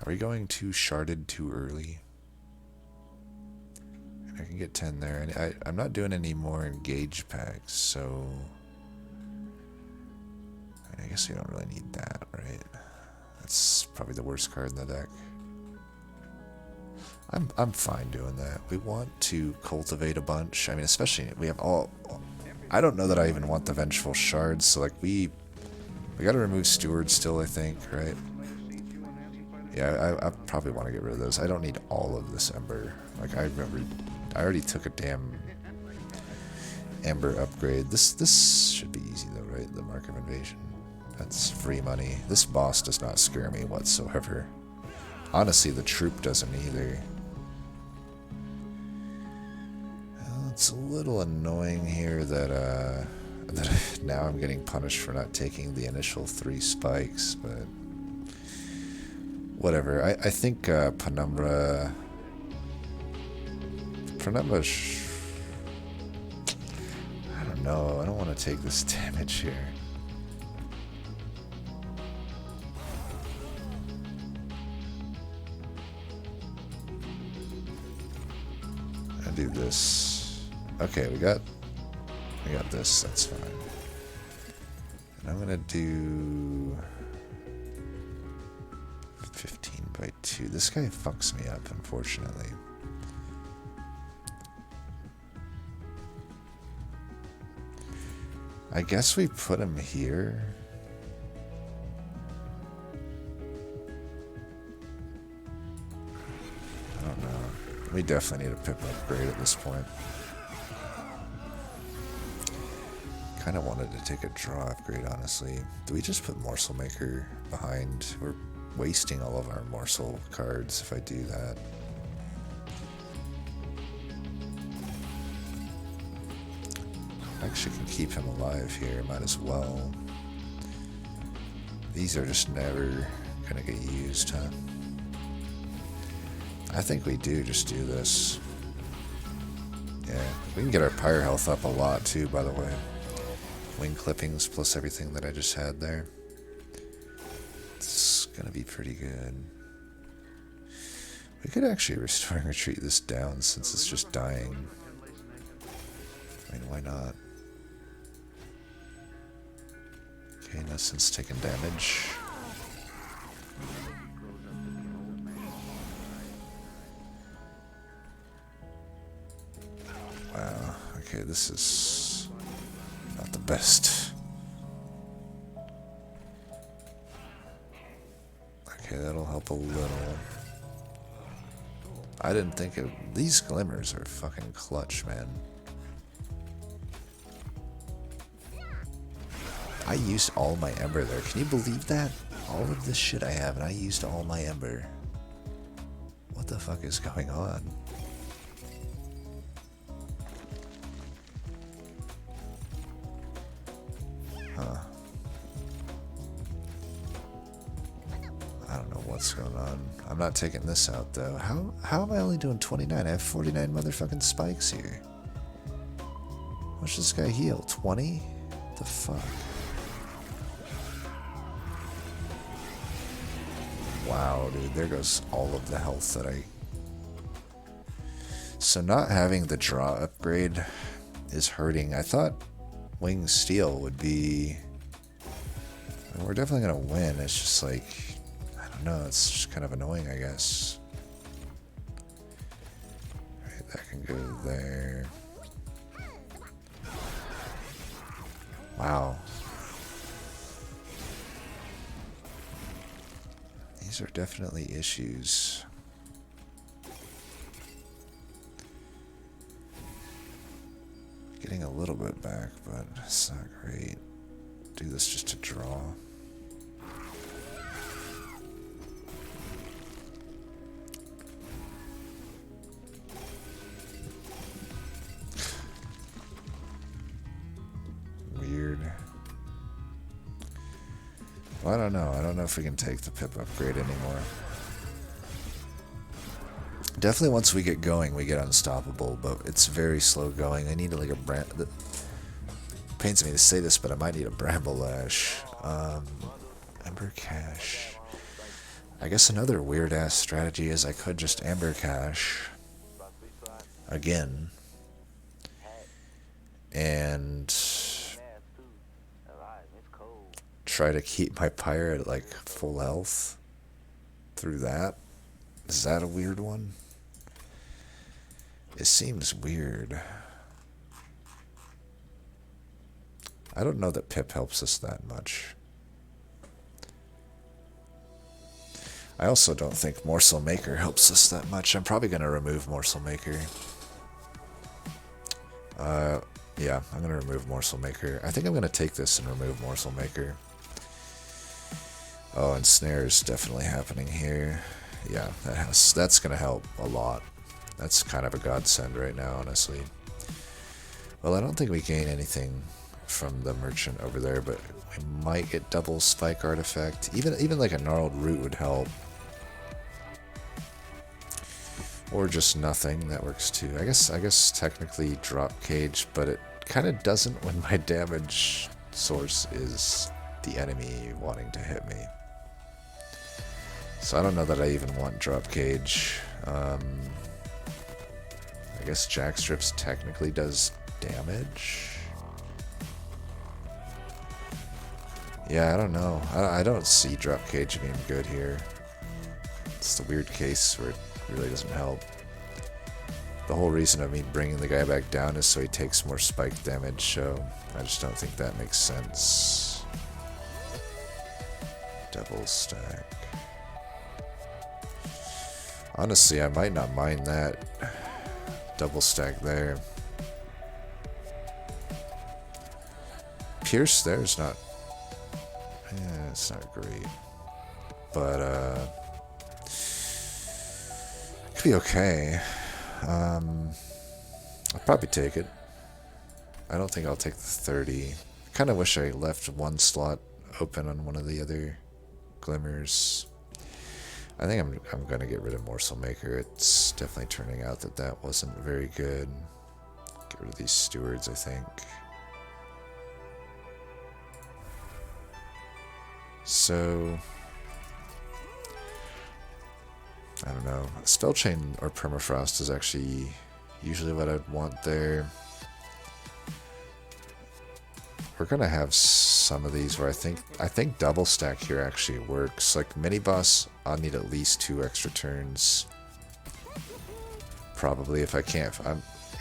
Are we going too sharded too early? I can get 10 there. And I'm not doing any more engage packs, so... I guess we don't really need that, right? That's probably the worst card in the deck. I'm fine doing that. We want to cultivate a bunch. I mean, especially, we have all... I don't know that I even want the Vengeful Shards, so like we gotta remove Steward still, I think, right? Yeah, I probably want to get rid of those. I don't need all of this Ember. Like, I already took a damn Ember upgrade. This should be easy though, right? The Mark of Invasion. That's free money. This boss does not scare me whatsoever. Honestly, the troop doesn't either. Well, It's a little annoying here that now I'm getting punished for not taking the initial 3 spikes, but whatever. I think Penumbra... I don't know. I don't want to take this damage here. I do this. Okay, we got this. That's fine. And I'm gonna do 15 by 2. This guy fucks me up, unfortunately. I guess we put him here. I don't know. We definitely need a pip upgrade at this point. Kind of wanted to take a draw upgrade, honestly. Do we just put Morsel Maker behind? We're wasting all of our Morsel cards if I do that. Actually can keep him alive here, might as well. These are just never gonna get used, huh? I think we do just do this. Yeah, we can get our pyre health up a lot too, by the way. Wing clippings plus everything that I just had there. It's gonna be pretty good. We could actually restore and retreat this down since it's just dying. I mean, why not? Okay, no sense taking damage. Wow, okay, this is not the best. Okay, that'll help a little. I didn't think of... These glimmers are fucking clutch, man. I used all my ember there. Can you believe that? All of this shit I have, and I used all my ember. What the fuck is going on? Huh. I don't know what's going on. I'm not taking this out, though. How am I only doing 29? I have 49 motherfucking spikes here. What's this guy heal? 20? What the fuck? Wow, dude, there goes all of the health that I... So not having the draw upgrade is hurting. I thought Wing Steel would be... We're definitely going to win. It's just like... I don't know, it's just kind of annoying, I guess. Alright, that can go there. Wow. These are definitely issues. Getting a little bit back, but it's not great. Do this just to draw. Weird. Well, I don't know. I don't know if we can take the pip upgrade anymore. Definitely once we get going, we get unstoppable, but it's very slow going. I need like a brand... It pains me to say this, but I might need a Bramble Lash. Ember Cash. I guess another weird-ass strategy is I could just Ember Cash again and try to keep my pyre at like full health through that. Is that a weird one? It seems weird. I don't know that pip helps us that much. I also don't think Morsel Maker helps us that much. I'm probably going to remove Morsel Maker. Yeah, I'm going to remove Morsel Maker. I think I'm going to take this and remove Morsel Maker. Oh, and snare is definitely happening here. Yeah, that's going to help a lot. That's kind of a godsend right now, honestly. Well, I don't think we gain anything from the merchant over there, but we might get double spike artifact. Even like a gnarled root would help. Or just nothing, that works too. I guess technically drop cage, but it kind of doesn't when my damage source is the enemy wanting to hit me. So I don't know that I even want drop cage. I guess jackstrips technically does damage. Yeah, I don't know. I don't see drop cage being good here. It's the weird case where it really doesn't help. The whole reason of me bringing the guy back down is so he takes more spike damage, so I just don't think that makes sense. Double stack. Honestly, I might not mind that double stack there. Pierce there is not... yeah, it's not great. But, could be okay. I'll probably take it. I don't think I'll take the 30. I kind of wish I left one slot open on one of the other glimmers. I think I'm going to get rid of Morsel Maker. It's definitely turning out that that wasn't very good. Get rid of these stewards, I think. So, I don't know. Spell Chain or Permafrost is actually usually what I'd want there. We're gonna have some of these where I think double stack here actually works. Like mini boss, I'll need at least 2 extra turns. Probably if I can't.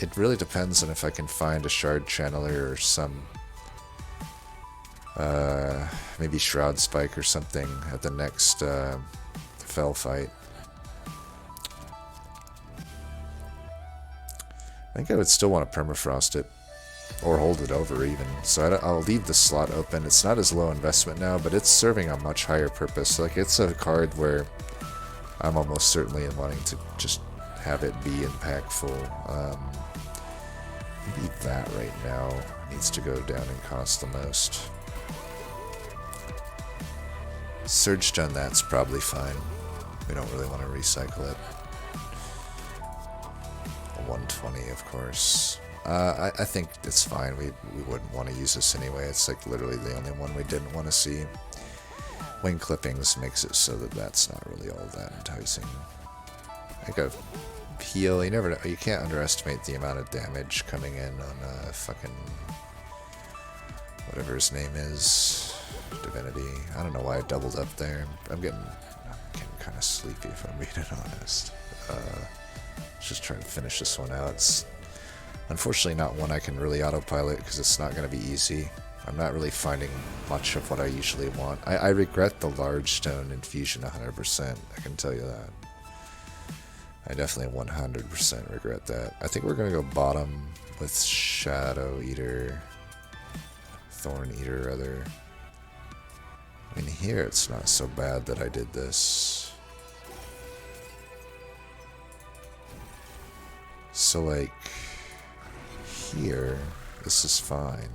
It really depends on if I can find a shard channeler or some maybe shroud spike or something at the next fell fight. I think I would still want to permafrost it. Or hold it over even. So I'll leave the slot open. It's not as low investment now, but it's serving a much higher purpose. Like it's a card where I'm almost certainly wanting to just have it be impactful. Maybe that right now needs to go down and cost the most. Surge stun, that's probably fine. We don't really want to recycle it. 120, of course. I think it's fine. We wouldn't want to use this anyway. It's like literally the only one we didn't want to see. Wing clippings makes it so that that's not really all that enticing. Like a heal, you can't underestimate the amount of damage coming in on fucking whatever his name is, Divinity. I don't know why I doubled up there. I'm getting kind of sleepy if I'm being honest. Let's just try to finish this one out. It's unfortunately not one I can really autopilot because it's not going to be easy. I'm not really finding much of what I usually want. I regret the large stone infusion 100%, I can tell you that. I definitely 100% regret that. I think we're going to go bottom with Shadow Eater, Thorn Eater rather. I mean here it's not so bad that I did this. So like... here, this is fine.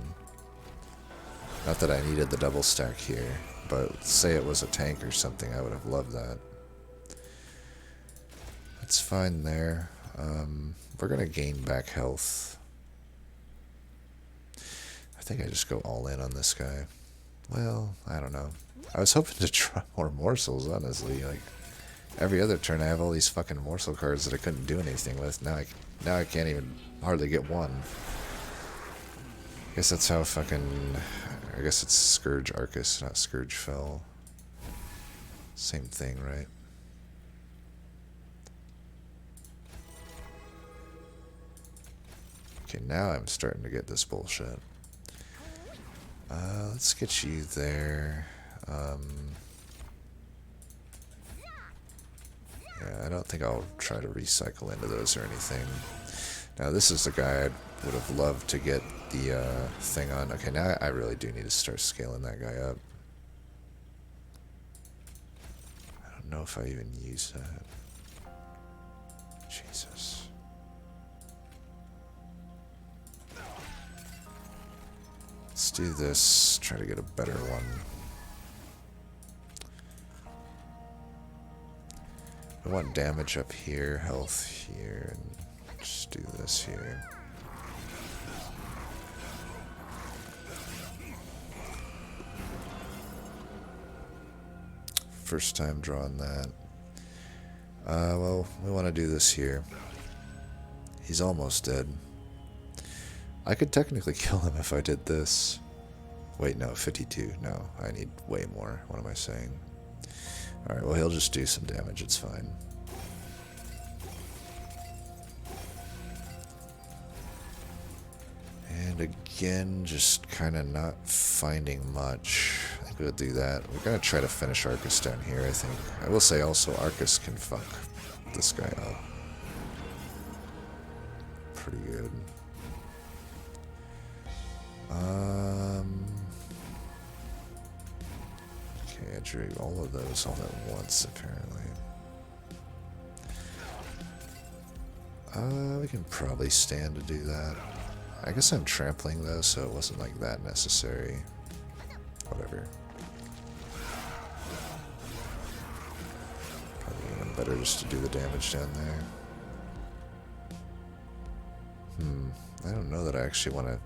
Not that I needed the double stack here, but say it was a tank or something, I would have loved that. It's fine there. We're gonna gain back health. I think I just go all in on this guy. Well, I don't know. I was hoping to try more morsels, honestly. Like every other turn I have all these fucking morsel cards that I couldn't do anything with. Now I can't even hardly get one. I guess that's how fucking... I guess it's Scourge Arcus, not Scourge Fell. Same thing, right? Okay, now I'm starting to get this bullshit. Let's get you there. Yeah, I don't think I'll try to recycle into those or anything. Now this is the guy I would have loved to get the thing on. Okay, now I really do need to start scaling that guy up. I don't know if I even use that. Jesus. Let's do this, try to get a better one. I want damage up here, health here, and just do this here. First time drawing that. Well, we want to do this here. He's almost dead. I could technically kill him if I did this. Wait, no, 52. No, I need way more. What am I saying? Alright, well, he'll just do some damage. It's fine. And again, just kind of not finding much. I think we'll do that. We're going to try to finish Arcus down here, I think. I will say also, Arcus can fuck this guy up. Pretty good. Okay, I drew all of those all at once, apparently. We can probably stand to do that. I guess I'm trampling though, so it wasn't like that necessary. Whatever. Probably even better just to do the damage down there. I don't know that I actually want to,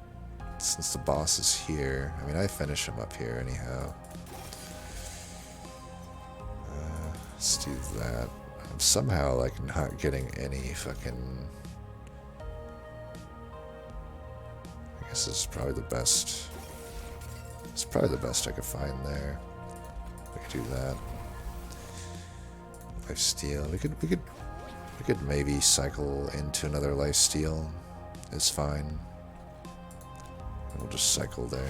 since the boss is here. I mean, I finish him up here anyhow. Let's do that. I'm somehow like not getting any fucking... I guess this is probably the best. It's probably the best I could find there. We could do that. Lifesteal. We could maybe cycle into another lifesteal. It's fine. And we'll just cycle there.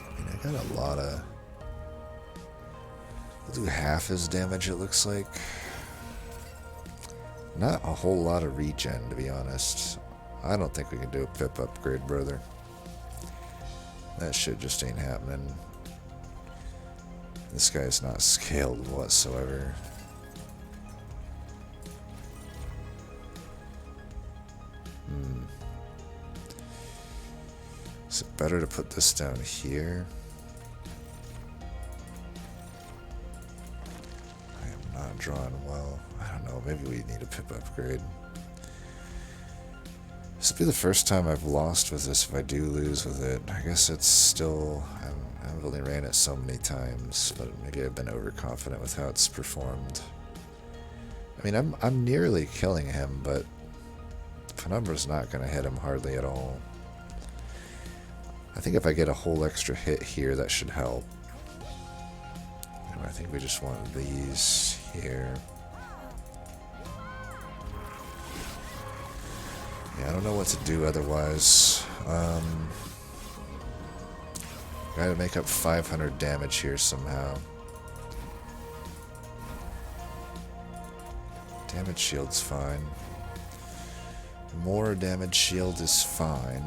I mean, I got a lot of... We'll do half his damage, it looks like. Not a whole lot of regen, to be honest. I don't think we can do a pip upgrade, brother. That shit just ain't happening. This guy's not scaled whatsoever. Is it better to put this down here? I am not drawing well. I don't know, maybe we need a pip upgrade. This will be the first time I've lost with this if I do lose with it. I guess it's still... I've only ran it so many times, but maybe I've been overconfident with how it's performed. I mean, I'm nearly killing him, but Penumbra's not going to hit him hardly at all. I think if I get a whole extra hit here, that should help. And I think we just want these here. Yeah, I don't know what to do otherwise. Gotta make up 500 damage here somehow. Damage shield's fine. More damage shield is fine.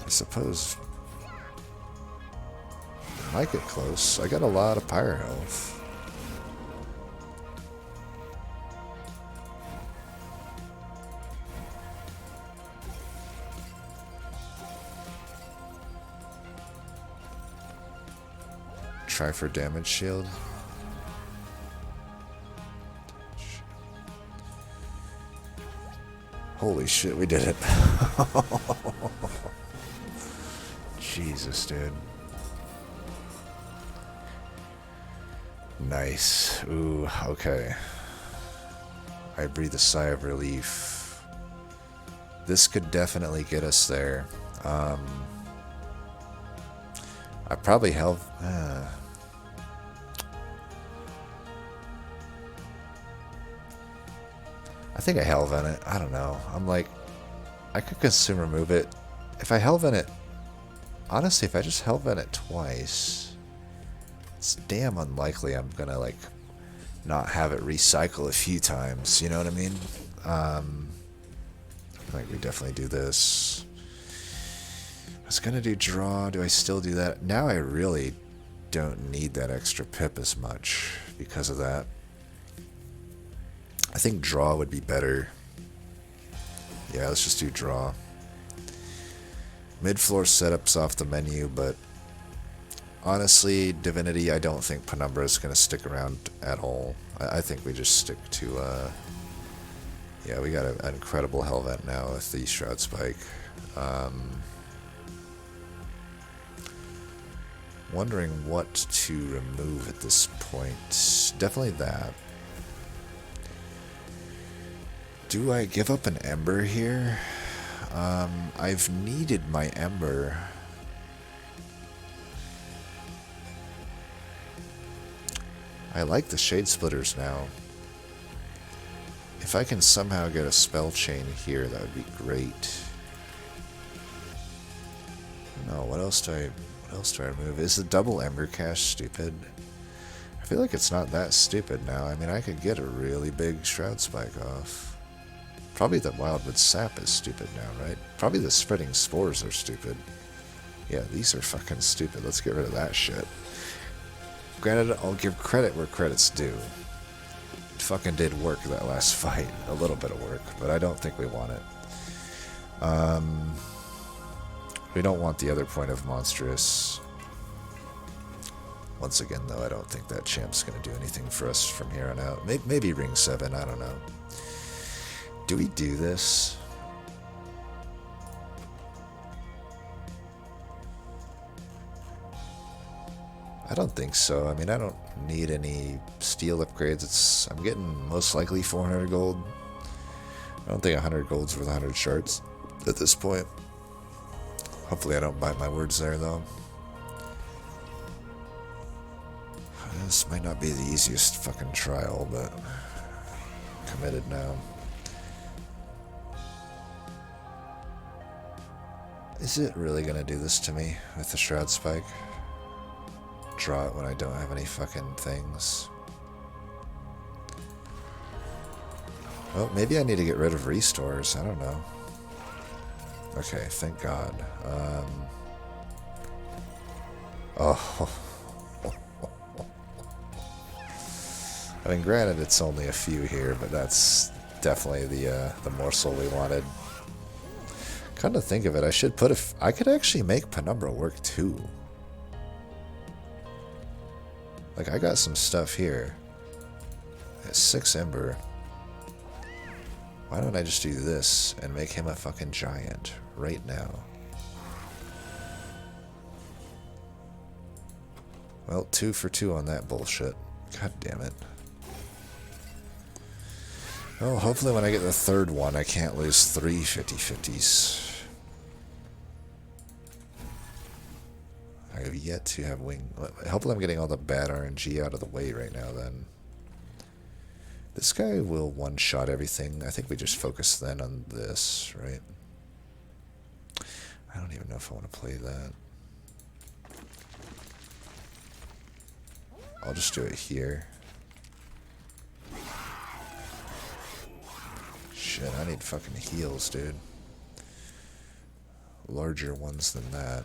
I suppose I might get close. I got a lot of pyre health. Try for damage shield. Holy shit, we did it. Jesus, dude. Nice. Ooh, okay. I breathe a sigh of relief. This could definitely get us there. I probably held... I think I Hellven it. I don't know. I'm like... I could consume remove it. If I Hellven it... Honestly, if I just Hellven it twice... It's damn unlikely I'm gonna, like... not have it recycle a few times. You know what I mean? Like, we definitely do this. I was gonna do draw. Do I still do that? Now I really don't need that extra pip as much because of that. I think draw would be better. Yeah, let's just do draw. Mid-floor setup's off the menu, but honestly, Divinity, I don't think Penumbra is going to stick around at all. I think we just stick to, yeah, we got an incredible Hellvent now with the Shroud Spike. Wondering what to remove at this point. Definitely that. Do I give up an Ember here? I've needed my Ember. I like the Shade Splitters now. If I can somehow get a Spell Chain here, that would be great. No, what else do I remove? Is the double Ember Cache stupid? I feel like it's not that stupid now. I mean, I could get a really big Shroud Spike off. Probably the Wildwood Sap is stupid now, right? Probably the Spreading Spores are stupid. Yeah, these are fucking stupid. Let's get rid of that shit. Granted, I'll give credit where credit's due. It fucking did work that last fight. A little bit of work, but I don't think we want it. We don't want the other point of Monstrous. Once again, though, I don't think that champ's going to do anything for us from here on out. Maybe Ring 7, I don't know. Do we do this? I don't think so. I mean, I don't need any steel upgrades. I'm getting most likely 400 gold. I don't think 100 gold's worth 100 shards at this point. Hopefully I don't bite my words there, though. This might not be the easiest fucking trial, but committed now. Is it really gonna do this to me with the Shroud Spike? Draw it when I don't have any fucking things. Well, maybe I need to get rid of restores. I don't know. Okay, thank God. Oh. I mean, granted, it's only a few here, but that's definitely the morsel we wanted. Come to think of it, I should put I could actually make Penumbra work too. Like, I got some stuff here. It's 6 Ember. Why don't I just do this and make him a fucking giant right now? Well, 2 for 2 on that bullshit. God damn it. Well, hopefully when I get the third one, I can't lose 3 50/50s. I have yet to have wing. Hopefully I'm getting all the bad RNG out of the way right now, then. This guy will one-shot everything. I think we just focus then on this, right? I don't even know if I want to play that. I'll just do it here. Shit, I need fucking heals, dude. Larger ones than that.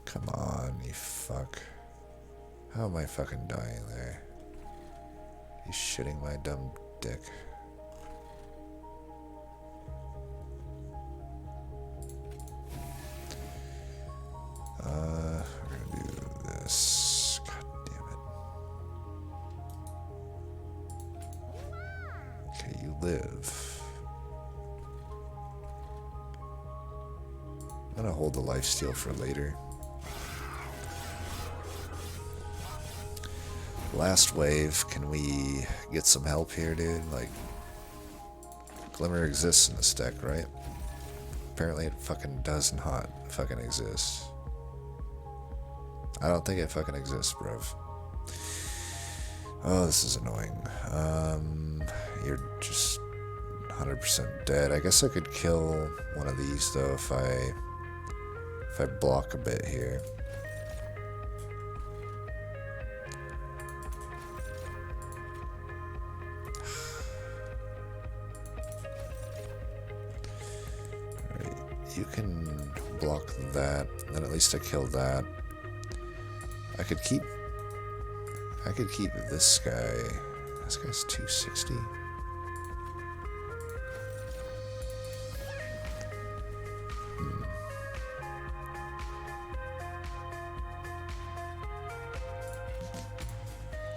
Come on, you fuck. How am I fucking dying there? He's shitting my dumb dick. We're gonna do this. God damn it. Okay, you live. I'm gonna hold the lifesteal for later. Last wave, can we get some help here, dude? Like, Glimmer exists in this deck, right? Apparently it fucking does not fucking exist. I don't think it fucking exists, bruv. Oh, this is annoying. You're just 100% dead. I guess I could kill one of these, though, if I block a bit here. you can block that. Then at least I killed that. I could keep this guy. This guy's 260.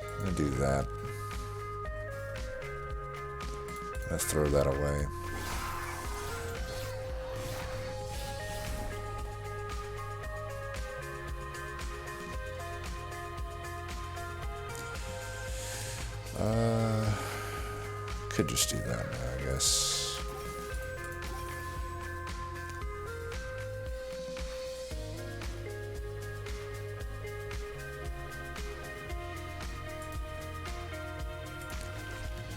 I'm gonna do that. I'm gonna throw that away. Could just do that now, I guess.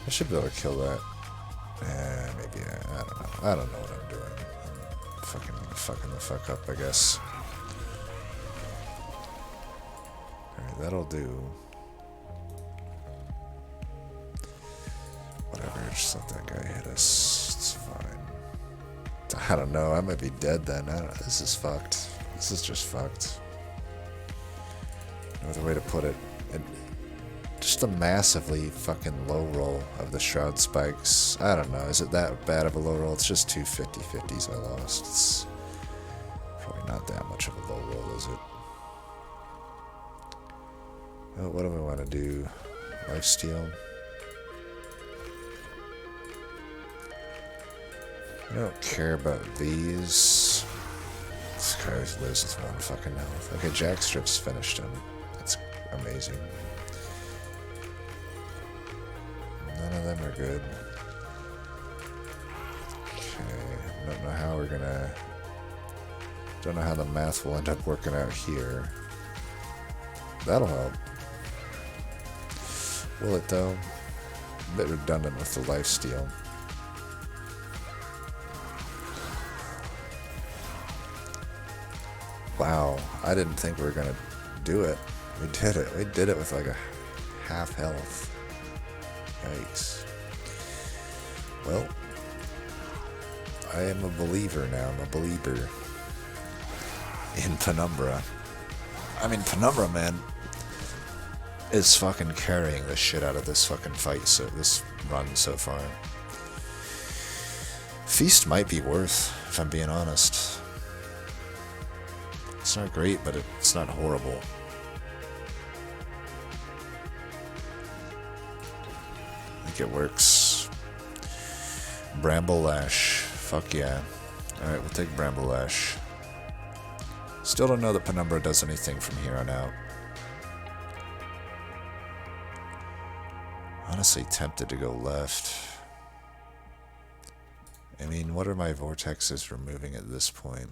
I should be able to kill that. Maybe I don't know. I don't know what I'm doing. I'm fucking the fuck up, I guess. Alright, that'll do. Whatever, just let that guy hit us. It's fine. I don't know. I might be dead then. I don't know. This is fucked. This is just fucked. No other way to put it. Just a massively fucking low roll of the shroud spikes. I don't know. Is it that bad of a low roll? It's just two 50-50s I lost. It's probably not that much of a low roll, is it? Well, what do we want to do? Lifesteal? I don't care about these. This guy lives with one fucking health. Okay, Jackstrip's finished him. That's amazing. None of them are good. Okay, I don't know how we're gonna... Don't know how the math will end up working out here. That'll help. Will it though? A bit redundant with the lifesteal. Wow, I didn't think we were gonna do it. We did it. We did it with like a half health. Yikes. Well, I am a believer now. I'm a believer in Penumbra. I mean, Penumbra, man, is fucking carrying the shit out of this fucking fight, so this run so far. Feast might be worth, if I'm being honest. It's not great, but it's not horrible. I think it works. Bramble Lash. Fuck yeah. Alright, we'll take Bramble Lash. Still don't know that Penumbra does anything from here on out. Honestly tempted to go left. I mean, what are my vortexes removing at this point?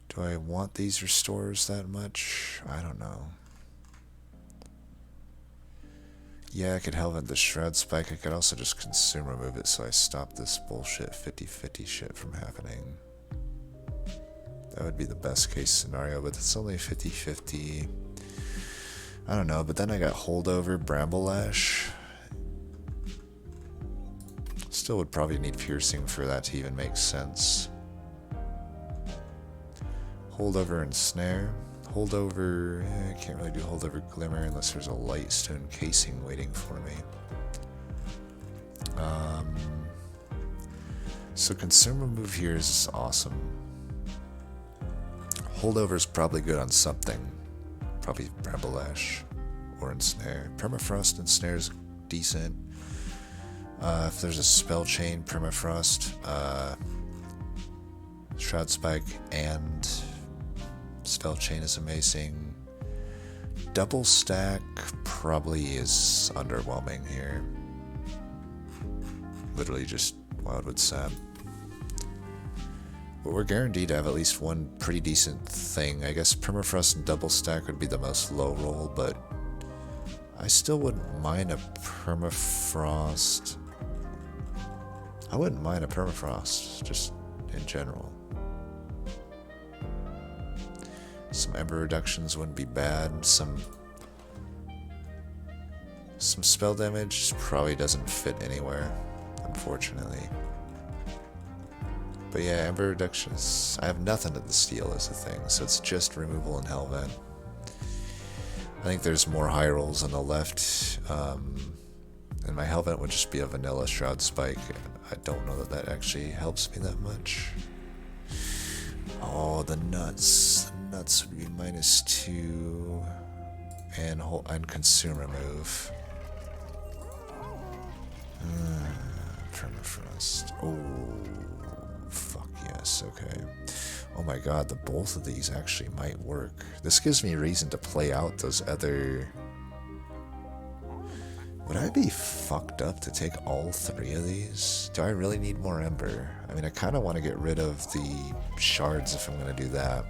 Do I want these restores that much? I don't know. Yeah, I could helmet the Shroud Spike. I could also just consume remove it so I stop this bullshit 50-50 shit from happening. That would be the best case scenario, but it's only 50-50. I don't know, but then I got Holdover, Bramble Lash. Still would probably need Piercing for that to even make sense. Holdover and Snare. Holdover, I can't really do Holdover Glimmer unless there's a light stone casing waiting for me. So consume remove here is awesome. Holdover is probably good on something. Probably Bramble Lash or Ensnare. Permafrost and Snare's decent. If there's a spell chain, Permafrost, Shroud Spike, and Spell Chain is amazing. Double Stack probably is underwhelming here. Literally just Wildwood Sap. But we're guaranteed to have at least one pretty decent thing. I guess Permafrost and Double Stack would be the most low roll, but I still wouldn't mind a Permafrost. I wouldn't mind a Permafrost, just in general. Some Ember reductions wouldn't be bad. Some spell damage probably doesn't fit anywhere. unfortunately. But yeah, Ember Reduction I have nothing to the steel as a thing, so it's just removal and Hellvent. I think there's more high rolls on the left, and my Hellvent would just be a vanilla Shroud Spike. I don't know that that actually helps me that much. Oh, the nuts. The nuts would be -2 and consume remove. Permafrost. Oh, fuck yes, okay. Oh my god, the both of these actually might work. This gives me a reason to play out those other... Would I be fucked up to take all 3 of these? Do I really need more Ember? I mean, I kind of want to get rid of the shards if I'm going to do that.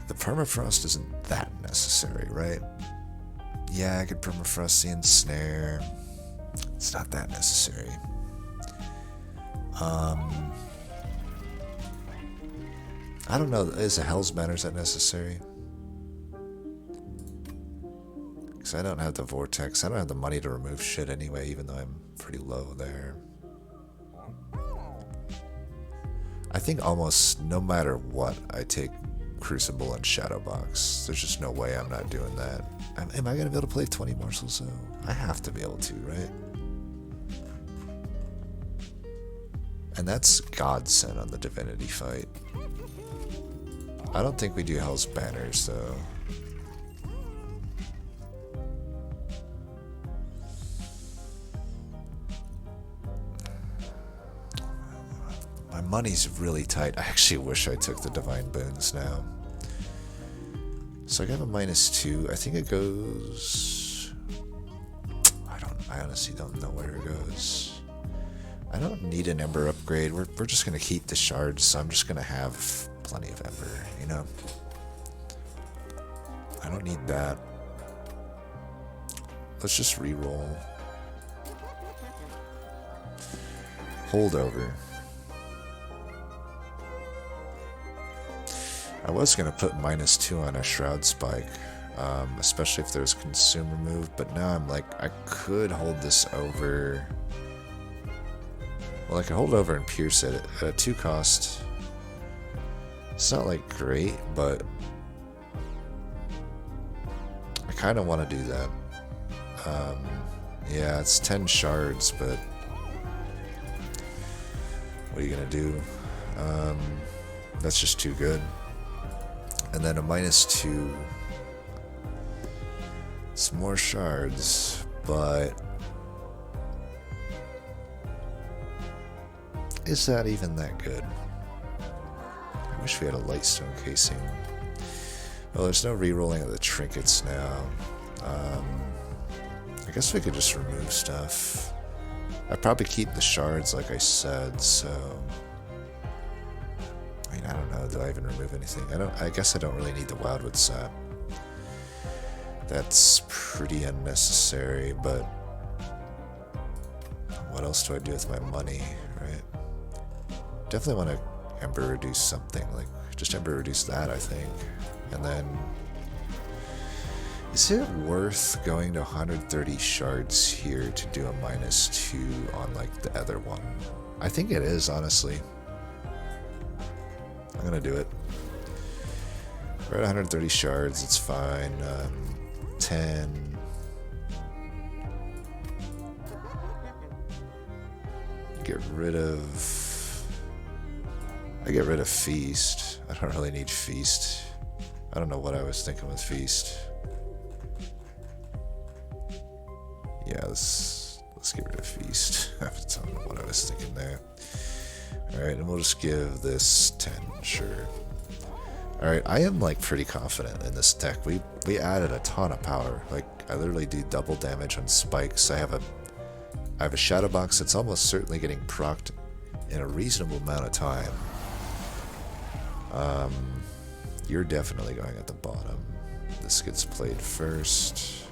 The Permafrost isn't that necessary, right? Yeah, I could Permafrost the Ensnare. It's not that necessary. I don't know, is a Hell's Banner, is that necessary? Because I don't have the Vortex, I don't have the money to remove shit anyway, even though I'm pretty low there. I think almost no matter what, I take Crucible and Shadowbox. There's just no way I'm not doing that. Am I going to be able to play 20 morsels though? I have to be able to, right? And that's Godsend on the Divinity fight. I don't think we do Hell's Banners though. My money's really tight. I actually wish I took the Divine Boons now. So I got a -2. I think it goes... I honestly don't know where it goes. I don't need an Ember upgrade. We're just going to keep the shards, so I'm just going to have plenty of Ember, you know? I don't need that. Let's just reroll. Holdover. I was going to put -2 on a Shroud Spike, especially if there's Consume Remove, but now I'm like, I could hold this over. Well, I could hold over and pierce it at a 2 cost. It's not like great, but I kind of want to do that. Yeah, it's 10 shards, but what are you going to do? That's just too good. And then a -2. It's more shards, but is that even that good? I wish we had a Lightstone casing. Well, there's no re-rolling of the trinkets now. I guess we could just remove stuff. I'd probably keep the shards like I said, so... I mean, I don't know. Do I even remove anything? I guess I don't really need the Wildwood Sap. That's pretty unnecessary, but what else do I do with my money, right? Definitely want to Ember reduce something, like just Ember reduce that, I think. And then, is it worth going to 130 shards here to do a -2 on like the other one? I think it is, honestly. I'm gonna do it. We're at 130 shards, it's fine. 10. Get rid of... I get rid of Feast. I don't really need Feast. I don't know what I was thinking with Feast. Yeah, let's get rid of Feast. I don't know what I was thinking there. Alright, and we'll just give this 10, sure. Alright, I am like pretty confident in this deck. We added a ton of power. Like, I literally do double damage on spikes. I have a Shadow Box that's almost certainly getting procced in a reasonable amount of time. You're definitely going at the bottom. This gets played first.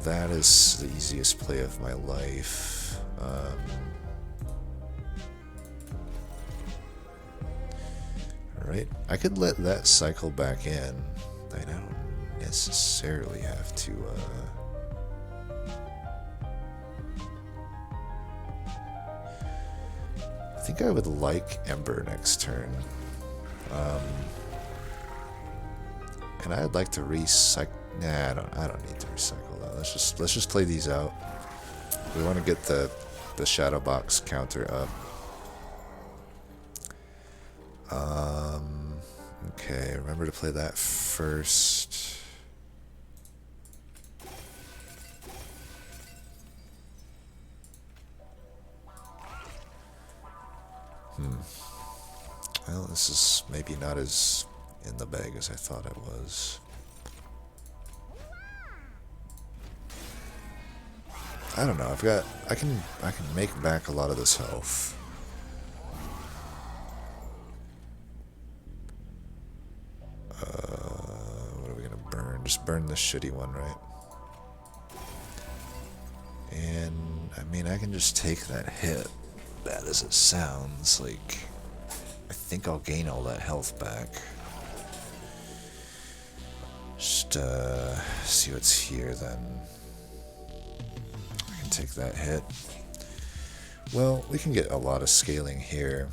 That is the easiest play of my life. Alright, I could let that cycle back in. I don't necessarily have to, I think I would like Ember next turn. And I'd like to recycle. Nah, I don't need to recycle that. Let's just play these out. We want to get the shadow box counter up. Okay, remember to play that first. Well, this is maybe not as in the bag as I thought it was. I don't know. I can make back a lot of this health. What are we gonna burn? Just burn this shitty one, right? And I mean, I can just take that hit. Bad as it sounds, like I think I'll gain all that health back. Just see what's here then. I can take that hit. Well, we can get a lot of scaling here.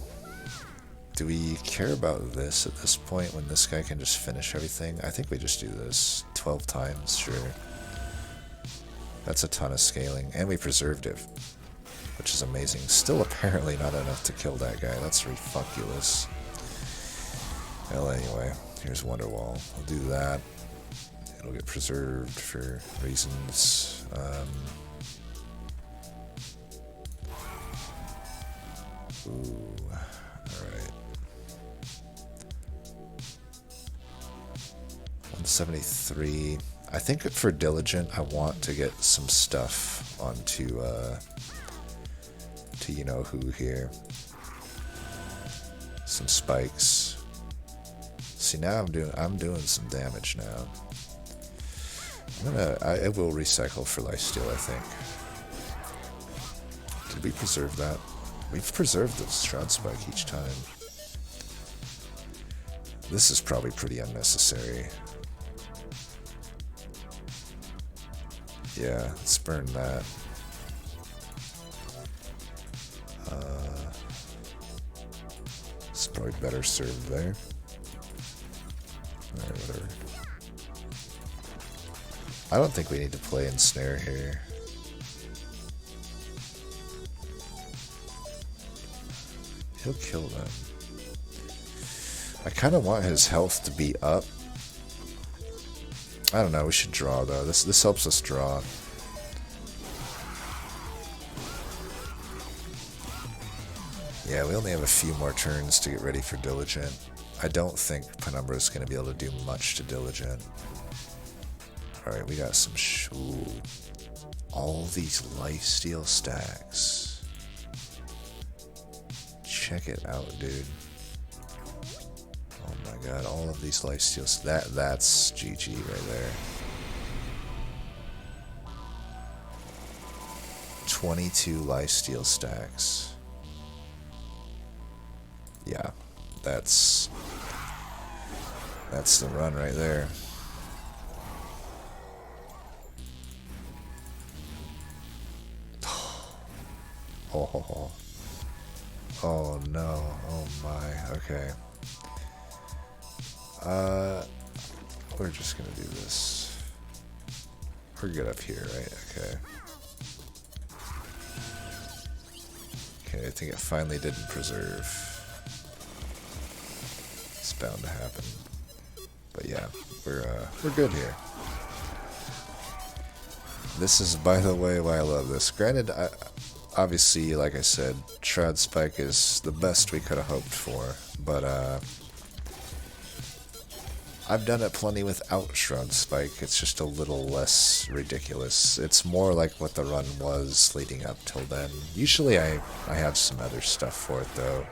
Do we care about this at this point when this guy can just finish everything? I think we just do this 12 times, sure. That's a ton of scaling, and we preserved it, which is amazing. Still apparently not enough to kill that guy. That's ridiculous. Well, anyway, here's Wonderwall. I'll do that. It'll get preserved for reasons. Ooh, alright. 173. I think for Diligent, I want to get some stuff onto, to you know who here. Some spikes. See, now I'm doing some damage now. I will recycle for lifesteal, I think. Did we preserve that? We've preserved the Shroud Spike each time. This is probably pretty unnecessary. Yeah, let's burn that. It's probably better served there. Alright, whatever. I don't think we need to play Ensnare here. He'll kill them. I kind of want his health to be up. I don't know, we should draw though. This helps us draw. Yeah, we only have a few more turns to get ready for Diligent. I don't think Penumbra is going to be able to do much to Diligent. Alright, we got some ooh. All these lifesteal stacks. Check it out, dude. Oh my god, all of these lifesteals. That's GG right there. 22 lifesteal stacks. Yeah, that's the run right there. Oh, oh no, oh my, okay. We're just gonna do this. We're good up here, right? Okay. Okay, I think it finally didn't preserve. It's bound to happen. But yeah, we're good here. This is, by the way, why I love this. Granted, obviously, like I said, Shroud Spike is the best we could have hoped for, but I've done it plenty without Shroud Spike. It's just a little less ridiculous. It's more like what the run was leading up till then. Usually I have some other stuff for it, though.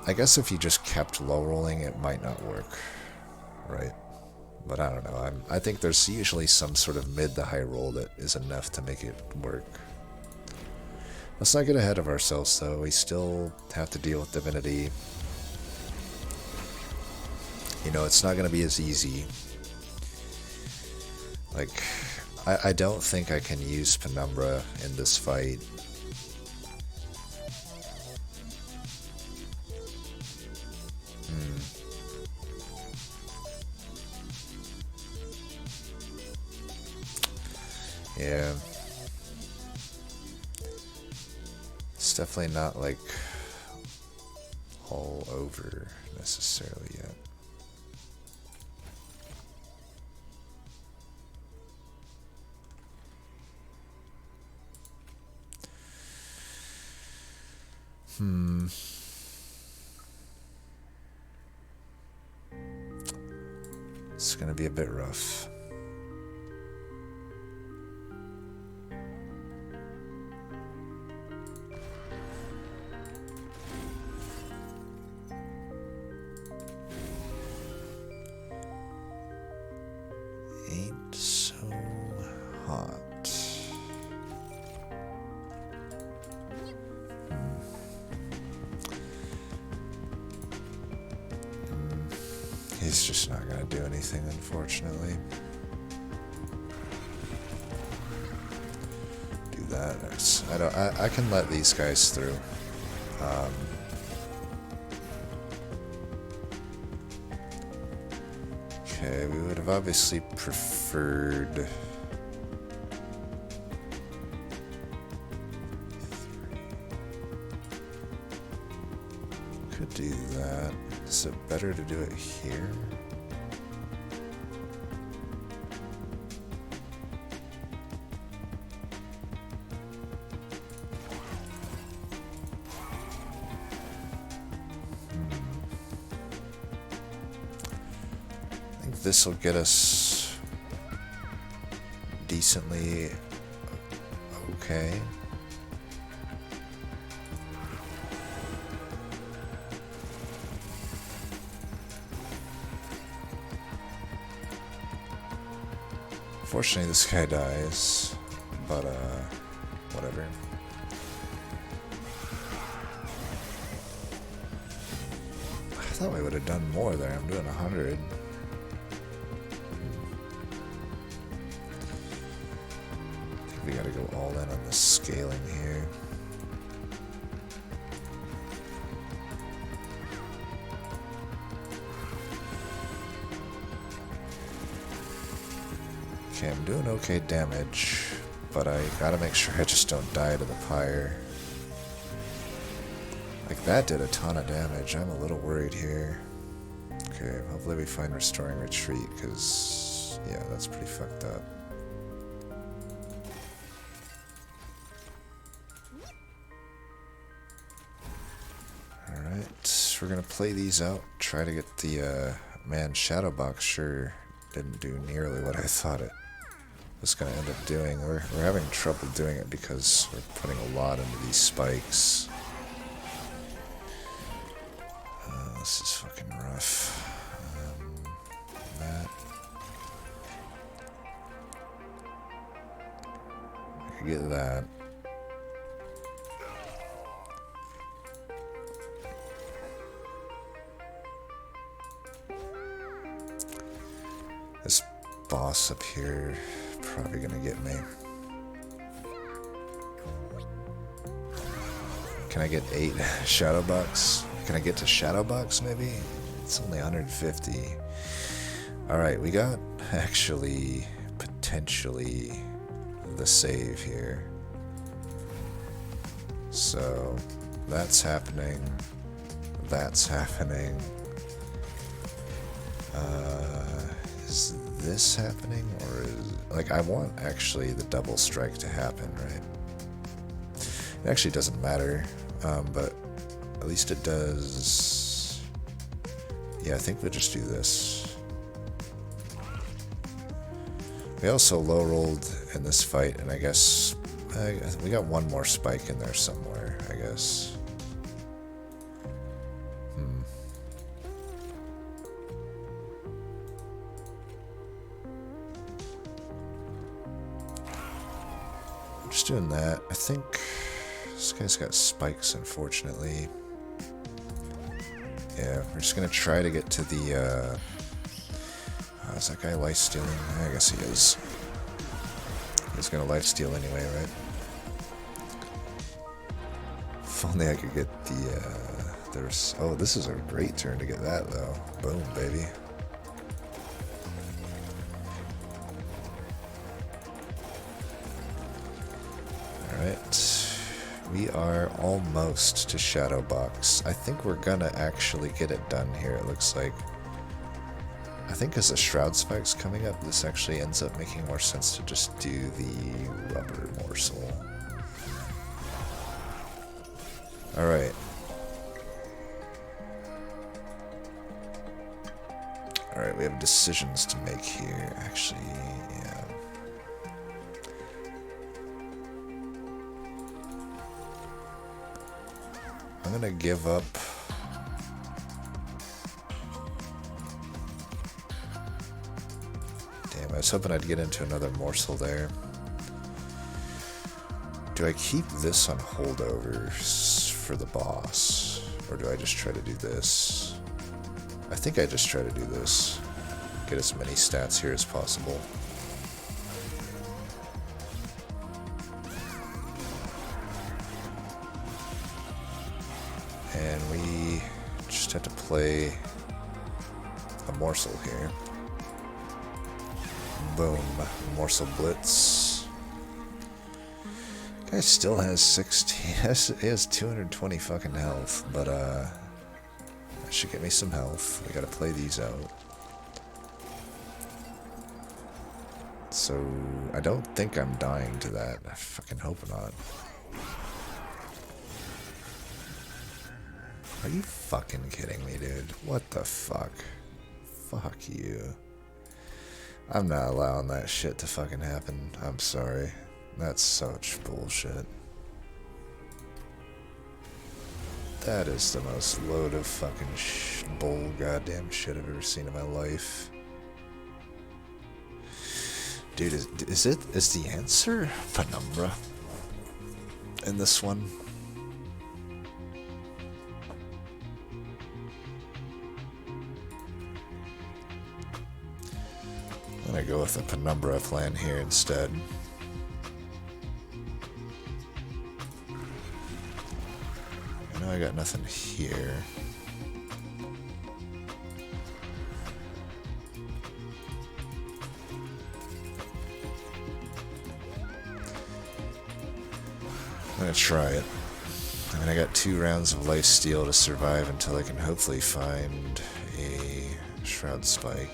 I guess if you just kept low rolling, it might not work, right? But I don't know. I think there's usually some sort of mid to high roll that is enough to make it work. Let's not get ahead of ourselves, though. We still have to deal with Divinity. You know, it's not going to be as easy Like, I don't think I can use Penumbra in this fight. Yeah. It's definitely not like all over necessarily yet. It's gonna be a bit rough. Ain't so hot. He's just not gonna do anything, unfortunately. Do that. I can let these guys through. Okay, we would have obviously preferred. Could do that. Is it better to do it here? I think this will get us decently okay. Unfortunately, this guy dies, but whatever. I thought we would have done more there. I'm doing 100. I think we gotta go all in on the scaling here. Okay, I'm doing okay damage, but I gotta make sure I just don't die to the pyre. Like, that did a ton of damage. I'm a little worried here. Okay, hopefully we find Restoring Retreat, because, yeah, that's pretty fucked up. Alright, we're gonna play these out, try to get the, man, Shadowbox sure didn't do nearly what I thought it was going to end up doing. We're having trouble doing it because we're putting a lot into these spikes. This is fucking rough. That. I could get that. This boss up here probably gonna get me. Can I get 8 Shadowbox? Can I get to Shadowbox maybe? It's only 150. Alright, we got actually potentially the save here. So that's happening. That's happening. Is this happening, or is, like, I want actually the double strike to happen, right? It actually doesn't matter, but at least it does. Yeah, I think we'll just do this. We also low rolled in this fight, and I guess we got one more spike in there somewhere, I guess. Just doing that. I think this guy's got spikes, unfortunately. Yeah, we're just gonna try to get to the, is that guy life stealing? I guess he is. He's gonna lifesteal anyway, right? If only I could get the, there's... Oh, this is a great turn to get that, though. Boom, baby. Alright. We are almost to Shadow Box. I think we're gonna actually get it done here, it looks like. I think as the Shroud Spike's coming up, this actually ends up making more sense to just do the rubber morsel. Alright. Alright, we have decisions to make here. Actually, yeah. I'm gonna give up. Damn, I was hoping I'd get into another morsel there. Do I keep this on holdovers for the boss? Or do I just try to do this? I think I just try to do this. Get as many stats here as possible. And we just have to play a morsel here. Boom. Morsel Blitz. Guy still has 16. He has 220 fucking health, but that should get me some health. We gotta play these out. So I don't think I'm dying to that. I fucking hope not. Are you fucking kidding me, dude? What the fuck? Fuck you. I'm not allowing that shit to fucking happen. I'm sorry. That's such bullshit. That is the most load of fucking bull goddamn shit I've ever seen in my life. Dude, is the answer Penumbra in this one? I'm gonna go with the Penumbra plan here instead. I know I got nothing here. I'm gonna try it. I mean, I got 2 rounds of lifesteal to survive until I can hopefully find a Shroud Spike.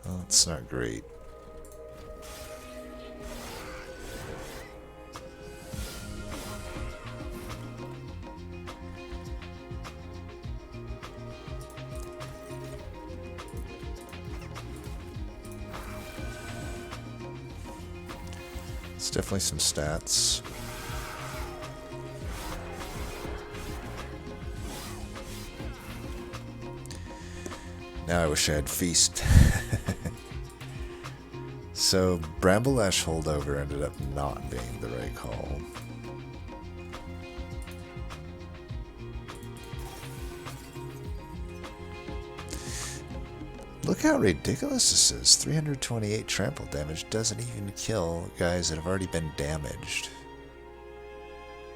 Well, it's not great. It's definitely some stats. Now I wish I had Feast. So, Bramble Ash holdover ended up not being the right call. Look how ridiculous this is. 328 trample damage doesn't even kill guys that have already been damaged.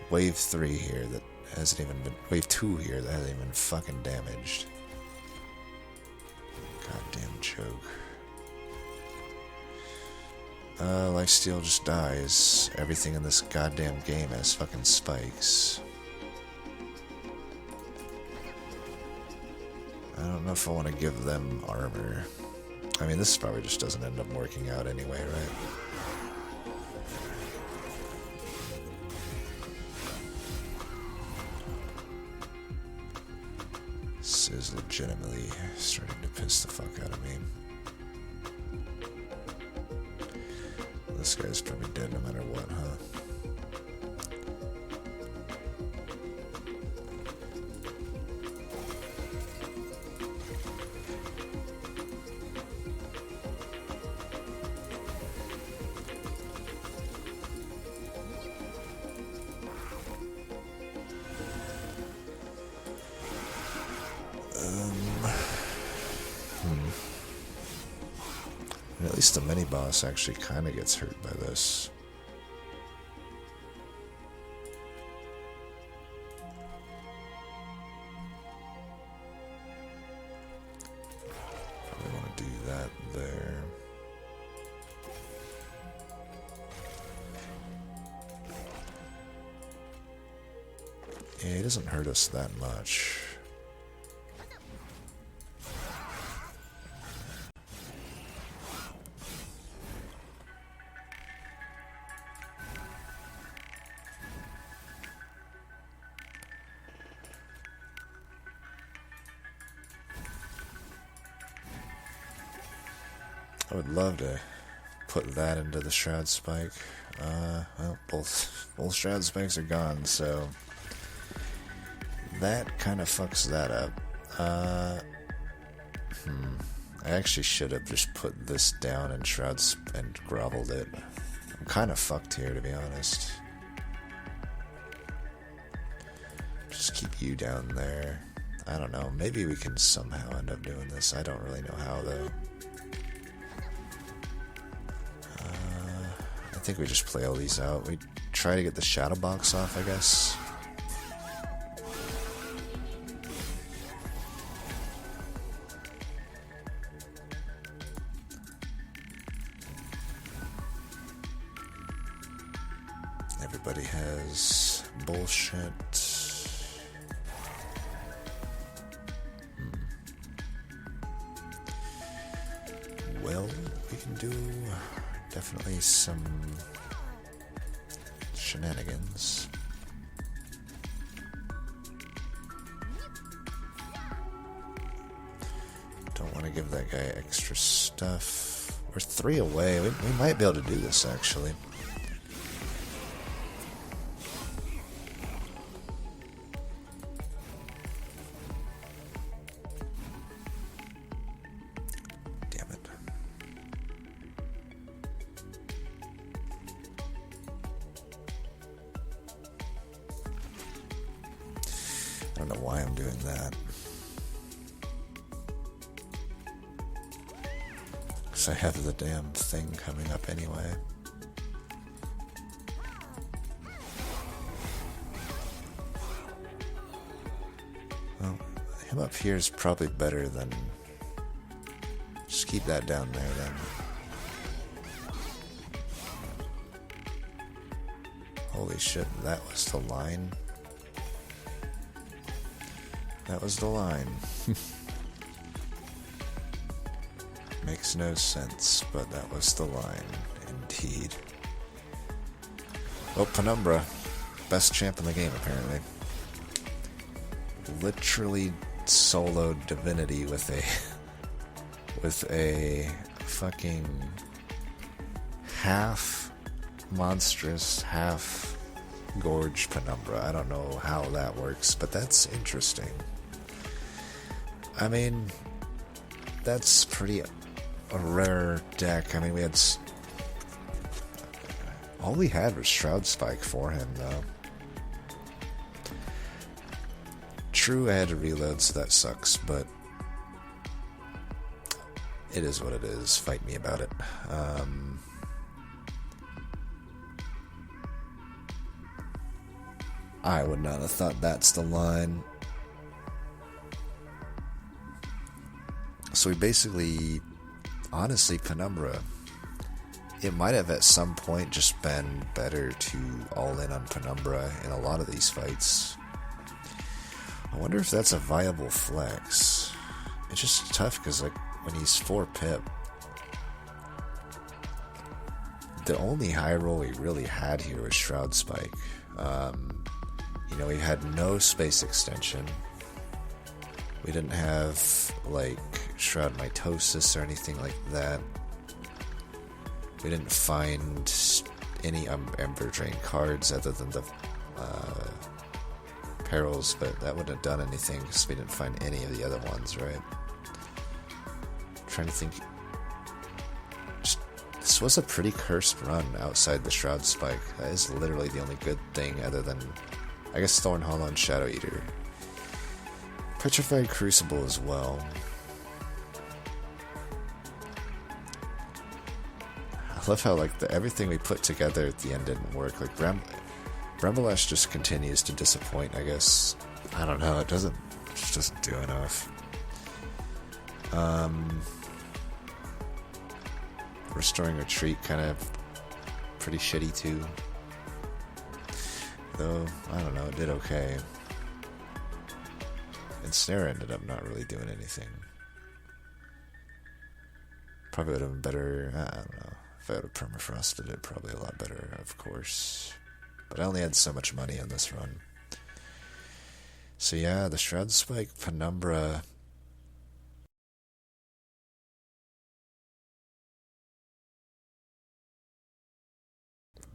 Wave 3 here that hasn't even been... Wave 2 here that hasn't even been fucking damaged. Goddamn joke. Lifesteal just dies. Everything in this goddamn game has fucking spikes. I don't know if I want to give them armor. I mean, this probably just doesn't end up working out anyway, right? This is legitimately starting to piss the fuck out of me. This guy's probably dead no matter what, huh? the mini boss actually kind of gets hurt by this. Probably want to do that there. Yeah, he doesn't hurt us that much. I would love to put that into the Shroud Spike. Well, both Shroud Spikes are gone, so that kind of fucks that up. I actually should have just put this down and and groveled it. I'm kind of fucked here, to be honest. Just keep you down there. I don't know. Maybe we can somehow end up doing this. I don't really know how, though. I think we just play all these out. We try to get the shadow box off, I guess. Everybody has bullshit. Well, we can do definitely some shenanigans. Don't want to give that guy extra stuff. We're 3 away. We might be able to do this, actually. I don't know why I'm doing that. Because I have the damn thing coming up anyway. Well, him up here is probably better than... Just keep that down there then. Holy shit, that was the line. That was the line. Makes no sense, but that was the line, indeed. Well, Penumbra, best champ in the game, apparently. Literally soloed Divinity with a fucking half monstrous, half gorge Penumbra. I don't know how that works, but that's interesting. I mean, that's pretty a rare deck. I mean, we had... All we had was Shroud Spike for him, though. True, I had to reload, so that sucks, but... It is what it is. Fight me about it. I would not have thought that's the line. So we basically, honestly, Penumbra, it might have at some point just been better to all in on Penumbra in a lot of these fights. I wonder if that's a viable flex. It's just tough because, like, when he's 4 pip, the only high roll we really had here was Shroud Spike. You know, we had no space extension. We didn't have, like, Shroud Mitosis or anything like that. We didn't find any Ember Drain cards other than the Perils, but that wouldn't have done anything because we didn't find any of the other ones, right? I'm trying to think. This was a pretty cursed run outside the Shroud Spike. That is literally the only good thing other than, I guess, Thorn Hollow and Shadow Eater. Petrified Crucible as well. love how like everything we put together at the end didn't work. Like Brembalash just continues to disappoint, I guess. I don't know, it just doesn't do enough. Restoring Retreat kind of pretty shitty too. Though, I don't know, it did okay. And Snare ended up not really doing anything. Probably would have been better, I don't know. If I would have permafrosted it, probably a lot better, of course. But I only had so much money on this run. So yeah, the Shroud Spike Penumbra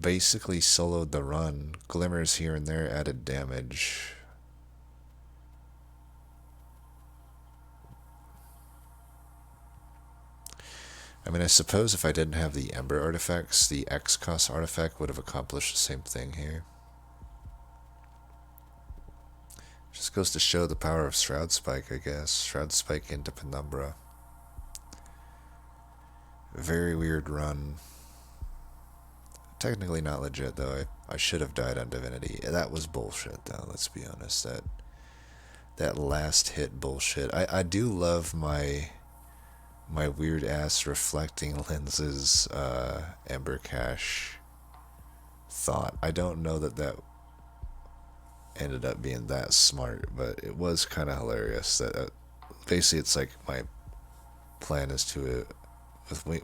basically soloed the run. Glimmers here and there added damage. I mean, I suppose if I didn't have the Ember artifacts, the X-Cost artifact would have accomplished the same thing here. Just goes to show the power of Shroud Spike, I guess. Shroud Spike into Penumbra. Very weird run. Technically not legit, though. I should have died on Divinity. That was bullshit, though, let's be honest. That last hit bullshit. I do love my weird ass reflecting lenses Ember Cache thought. I don't know that ended up being that smart, but it was kind of hilarious. That basically it's like my plan is to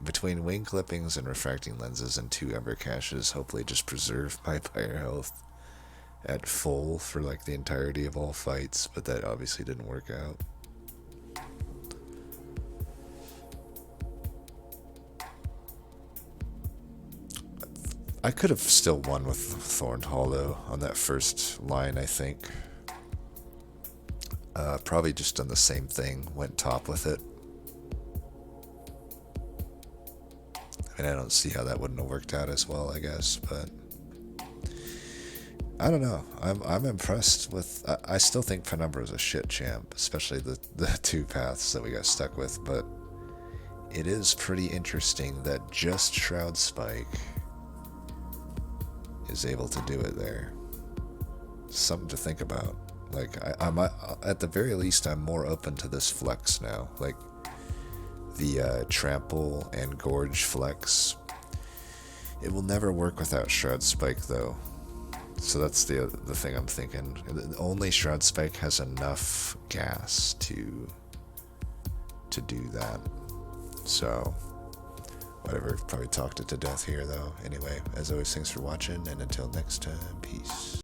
between wing clippings and refracting lenses and 2 Ember Caches, hopefully just preserve my fire health at full for like the entirety of all fights, but that obviously didn't work out. I could have still won with Thorned Hollow on that first line, I think. Probably just done the same thing, went top with it. I mean, I don't see how that wouldn't have worked out as well, I guess, but I don't know. I'm impressed with. I still think Penumbra is a shit champ, especially the 2 paths that we got stuck with, but it is pretty interesting that just Shroud Spike is able to do it there. Something to think about. Like, I'm at the very least, I'm more open to this flex now. Like, the Trample and Gorge flex. It will never work without Shroud Spike, though. So that's the thing I'm thinking. Only Shroud Spike has enough gas to do that. So whatever, probably talked it to death here, though. Anyway, as always, thanks for watching, and until next time, peace.